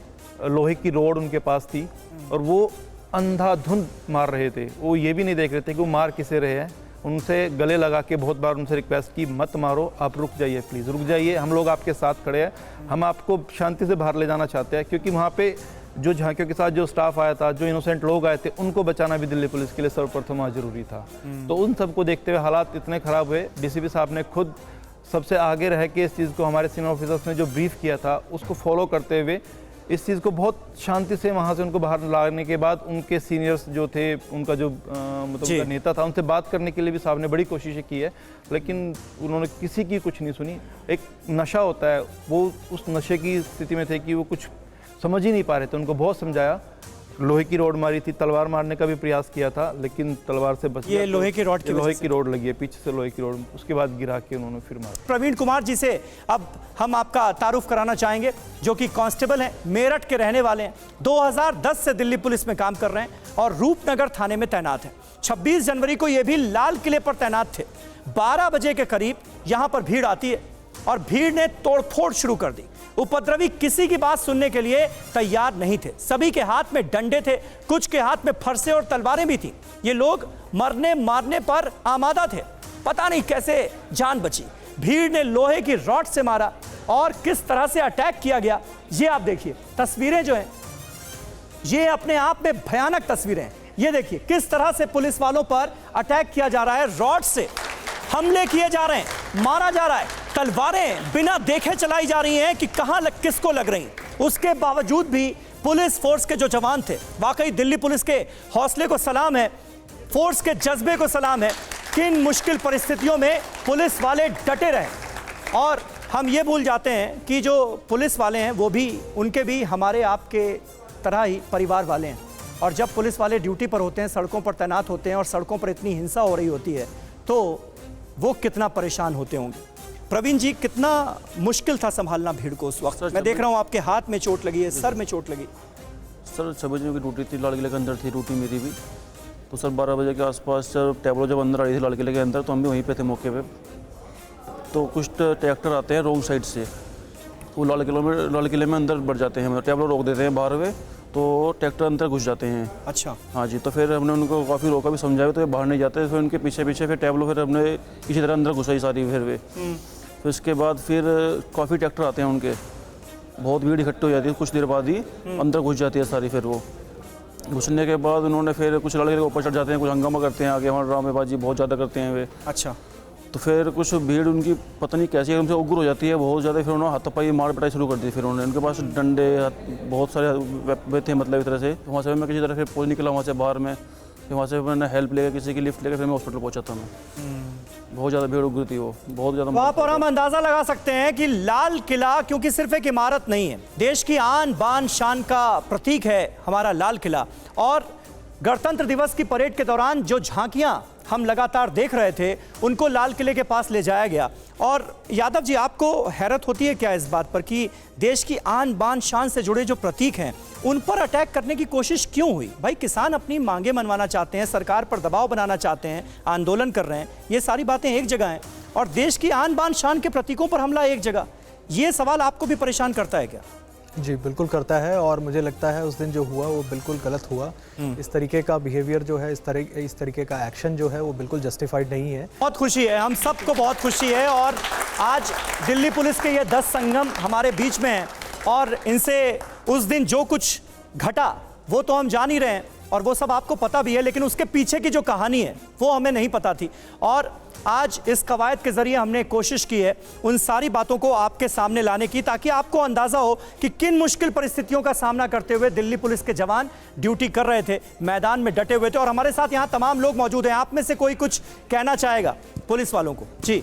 लोहे की रोड उनके पास थी, और वो अंधाधुंध मार रहे थे। वो ये भी नहीं देख रहे थे कि वो मार किसे रहे हैं। उनसे गले लगा के बहुत बार उनसे रिक्वेस्ट की, मत मारो, आप रुक जाइए, प्लीज़ रुक जाइए, हम लोग आपके साथ खड़े हैं, हम आपको शांति से बाहर ले जाना चाहते हैं। क्योंकि वहाँ पे जो झांकियों के साथ जो स्टाफ आया था, जो इनोसेंट लोग आए थे, उनको बचाना भी दिल्ली पुलिस के लिए सर्वप्रथम वहाँ जरूरी था। तो उन सबको देखते हुए हालात इतने ख़राब हुए, DCP साहब ने खुद सबसे आगे रह के इस चीज़ को, हमारे सीनियर ऑफिसर्स ने जो ब्रीफ किया था उसको फॉलो करते हुए इस चीज़ को बहुत शांति से वहाँ से उनको बाहर लाने के बाद, उनके सीनियर्स जो थे, उनका जो मतलब उनका नेता था, उनसे बात करने के लिए भी साहब ने बड़ी कोशिशें की है, लेकिन उन्होंने किसी की कुछ नहीं सुनी। एक नशा होता है, वो उस नशे की स्थिति में थे कि वो कुछ समझ ही नहीं पा रहे थे। उनको बहुत समझाया, लोहे की रोड मारी थी, तलवार मारने का भी प्रयास किया था, लेकिन तलवार से बच गया। ये लोहे की रोड लगी है पीछे से, लोहे की रोड, उसके बाद गिरा के उन्होंने फिर मारा। प्रवीण कुमार जी से अब हम आपका तारुफ कराना चाहेंगे, जो कि कांस्टेबल हैं, मेरठ के रहने वाले हैं, 2010 से दिल्ली पुलिस में काम कर रहे हैं और रूपनगर थाने में तैनात हैं। 26 जनवरी को ये भी लाल किले पर तैनात थे। 12 बजे के करीब यहां पर भीड़ आती है और भीड़ ने तोड़फोड़ शुरू कर दी। उपद्रवी किसी की बात सुनने के लिए तैयार नहीं थे। सभी के हाथ में डंडे थे, कुछ के हाथ में फरसे और तलवारें भी थी। ये लोग मरने मारने पर आमादा थे। पता नहीं कैसे जान बची। भीड़ ने लोहे की रॉड से मारा और किस तरह से अटैक किया गया ये आप देखिए। तस्वीरें जो हैं ये अपने आप में भयानक तस्वीरें हैं। ये देखिए किस तरह से पुलिस वालों पर अटैक किया जा रहा है, रॉड से हमले किए जा रहे हैं, मारा जा रहा है। तलवारें बिना देखे चलाई जा रही हैं कि कहां किसको लग रही। उसके बावजूद भी पुलिस फोर्स के जो जवान थे, वाकई दिल्ली पुलिस के हौसले को सलाम है, फोर्स के जज्बे को सलाम है। किन मुश्किल परिस्थितियों में पुलिस वाले डटे रहे। और हम ये भूल जाते हैं कि जो पुलिस वाले हैं वो भी, उनके भी हमारे आपके तरह ही परिवार वाले हैं। और जब पुलिस वाले ड्यूटी पर होते हैं, सड़कों पर तैनात होते हैं और सड़कों पर इतनी हिंसा हो रही होती है तो वो कितना परेशान होते होंगे। प्रवीण जी, कितना मुश्किल था संभालना भीड़ को उस वक्त? मैं देख रहा हूँ आपके हाथ में चोट लगी है, सर में चोट लगी। सर 6 बजे की ड्यूटी थी, लाल किले के अंदर थी ड्यूटी मेरी भी। तो सर 12 बजे के आसपास जब टैबलो जब अंदर आई थी लाल किले के अंदर, तो हम भी वहीं पे थे मौके पे। तो कुछ ट्रैक्टर आते हैं रोंग साइड से, वो लाल किले में अंदर बढ़ जाते हैं, टैबलो रोक देते हैं बाहर वे, तो ट्रैक्टर अंदर घुस जाते हैं। अच्छा। हाँ जी। तो फिर हमने उनको काफ़ी रोका भी, समझाया तो बाहर नहीं जाते। फिर उनके पीछे पीछे फिर टैबलो फिर हमने किसी तरह अंदर घुसाई सारी फिर वे। फिर उसके बाद फिर काफ़ी ट्रैक्टर आते हैं उनके, बहुत भीड़ इकट्ठी हो जाती है। कुछ देर बाद ही अंदर घुस जाती है सारी। फिर वो घुसने के बाद उन्होंने फिर कुछ लड़के के ऊपर चढ़ जाते हैं, कुछ हंगामा करते हैं, आगे हमारे ड्रामेबाजी बहुत ज़्यादा करते हैं वे। अच्छा। तो फिर कुछ भीड़ उनकी पता नहीं कैसी एकदम से उग्र हो जाती है बहुत ज़्यादा। फिर उन्होंने हाथापाई मार पिटाई शुरू कर दी। फिर उन्होंने, उनके पास डंडे बहुत सारे थे, मतलब इस तरह से। वहाँ से मैं किसी तरह फिर पहुँच निकला वहाँ से बाहर में। फिर वहाँ से मैंने हेल्प लेकर, किसी की लिफ्ट लेकर फिर मैं हॉस्पिटल पहुँचा था मैं। बहुत ज़्यादा भीड़ उग्र थी, वो बहुत ज़्यादा। वहाँ पर हम अंदाज़ा लगा सकते हैं कि लाल किला क्योंकि सिर्फ एक इमारत नहीं है, देश की आन बान शान का प्रतीक है हमारा लाल किला। और गणतंत्र दिवस की परेड के दौरान जो झांकियां हम लगातार देख रहे थे उनको लाल किले के पास ले जाया गया। और यादव जी, आपको हैरत होती है क्या इस बात पर कि देश की आन बान शान से जुड़े जो प्रतीक हैं उन पर अटैक करने की कोशिश क्यों हुई? भाई, किसान अपनी मांगे मनवाना चाहते हैं, सरकार पर दबाव बनाना चाहते हैं, आंदोलन कर रहे हैं, ये सारी बातें एक जगह हैं, और देश की आन बान शान के प्रतीकों पर हमला एक जगह। ये सवाल आपको भी परेशान करता है क्या? जी बिल्कुल करता है, और मुझे लगता है उस दिन जो हुआ वो बिल्कुल गलत हुआ। इस तरीके का बिहेवियर जो है, इस तरीके का एक्शन जो है वो बिल्कुल जस्टिफाइड नहीं है। बहुत खुशी है, हम सबको बहुत खुशी है। और आज दिल्ली पुलिस के ये 10 संगम हमारे बीच में हैं और इनसे उस दिन जो कुछ घटा वो तो हम जान ही रहे हैं और वो सब आपको पता भी है, लेकिन उसके पीछे की जो कहानी है वो हमें नहीं पता थी। और आज इस कवायद के जरिए हमने कोशिश की है उन सारी बातों को आपके सामने लाने की, ताकि आपको अंदाजा हो कि किन मुश्किल परिस्थितियों का सामना करते हुए दिल्ली पुलिस के जवान ड्यूटी कर रहे थे, मैदान में डटे हुए थे। और हमारे साथ यहाँ तमाम लोग मौजूद हैं। आप में से कोई कुछ कहना चाहेगा पुलिस वालों को? जी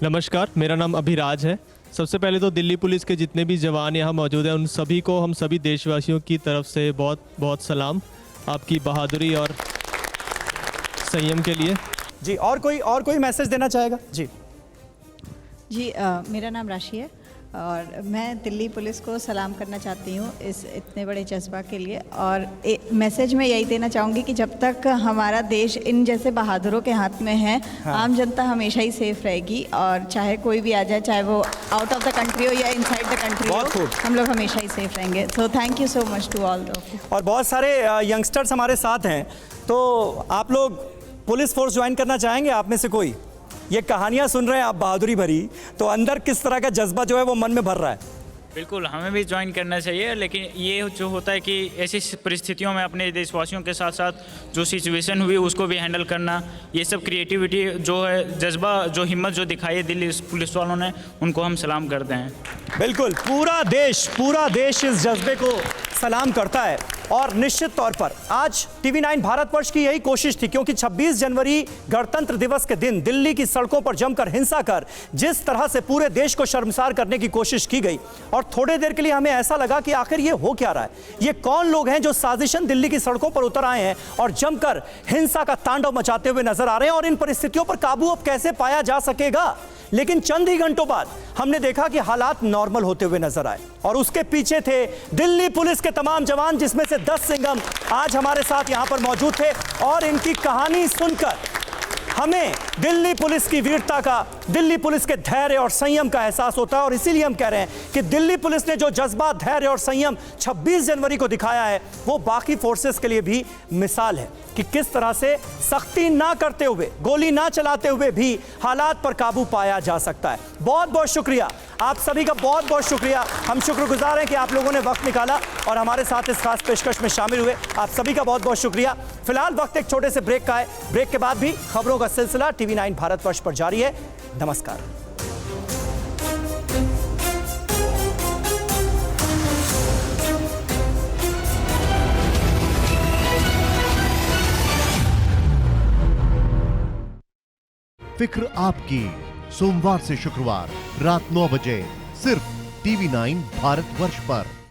नमस्कार, मेरा नाम अभिराज है। सबसे पहले तो दिल्ली पुलिस के जितने भी जवान यहाँ मौजूद हैं उन सभी को, हम सभी देशवासियों की तरफ से बहुत बहुत सलाम आपकी बहादुरी और संयम के लिए। जी, और कोई मैसेज देना चाहेगा? जी मेरा नाम राशि है और मैं दिल्ली पुलिस को सलाम करना चाहती हूँ इस इतने बड़े जज्बा के लिए। और मैसेज मैं यही देना चाहूँगी कि जब तक हमारा देश इन जैसे बहादुरों के हाथ में है, आम जनता हमेशा ही सेफ रहेगी। और चाहे कोई भी आ जाए, चाहे वो आउट ऑफ द कंट्री हो या इनसाइड द कंट्री हो, हम लोग हमेशा ही सेफ रहेंगे। So thank you so much to all of you. और बहुत सारे यंगस्टर्स हमारे साथ हैं, तो आप लोग पुलिस फोर्स ज्वाइन करना चाहेंगे? आप में से कोई? ये कहानियां सुन रहे हैं आप बहादुरी भरी, तो अंदर किस तरह का जज्बा जो है वो मन में भर रहा है? बिल्कुल, हमें भी ज्वाइन करना चाहिए, लेकिन ये जो होता है कि ऐसी परिस्थितियों में अपने देशवासियों के साथ साथ जो सिचुएशन हुई उसको भी हैंडल करना, ये सब क्रिएटिविटी जो है, जज्बा, जो हिम्मत जो दिखाई है दिल्ली पुलिस वालों ने, उनको हम सलाम करते हैं। बिल्कुल, पूरा देश इस जज्बे को सलाम करता है। और निश्चित तौर पर आज TV9 भारतवर्ष की यही कोशिश थी, क्योंकि 26 जनवरी गणतंत्र दिवस के दिन दिल्ली की सड़कों पर जमकर हिंसा कर जिस तरह से पूरे देश को शर्मसार करने की कोशिश की गई, और थोड़े देर के लिए हमें ऐसा लगा कि आखिर ये हो क्या रहा है, ये कौन लोग हैं जो साजिशन दिल्ली की सड़कों पर उतर आए हैं और जमकर हिंसा का तांडव मचाते हुए नजर आ रहे हैं, और इन परिस्थितियों पर काबू अब कैसे पाया जा सकेगा। लेकिन चंद ही घंटों बाद हमने देखा कि हालात नॉर्मल होते हुए नजर आए, और उसके पीछे थे दिल्ली पुलिस के तमाम जवान, जिसमें से 10 सिंघम आज हमारे साथ यहां पर मौजूद थे। और इनकी कहानी सुनकर हमें दिल्ली पुलिस की वीरता का, दिल्ली पुलिस के धैर्य और संयम का एहसास होता है। और इसीलिए हम कह रहे हैं कि दिल्ली पुलिस ने जो जज्बा, धैर्य और संयम 26 जनवरी को दिखाया है, वो बाकी फोर्सेस के लिए भी मिसाल है कि किस तरह से सख्ती ना करते हुए, गोली ना चलाते हुए भी हालात पर काबू पाया जा सकता है। बहुत बहुत शुक्रिया आप सभी का, बहुत बहुत शुक्रिया। हम शुक्रगुजार हैं कि आप लोगों ने वक्त निकाला और हमारे साथ इस खास पेशकश में शामिल हुए। आप सभी का बहुत बहुत शुक्रिया। फिलहाल वक्त एक छोटे से ब्रेक का है। ब्रेक के बाद भी खबरों का सिलसिला टीवी 9 भारतवर्ष पर जारी है। नमस्कार। फिक्र आपकी, सोमवार से शुक्रवार रात 9 बजे सिर्फ टीवी 9 भारतवर्ष पर।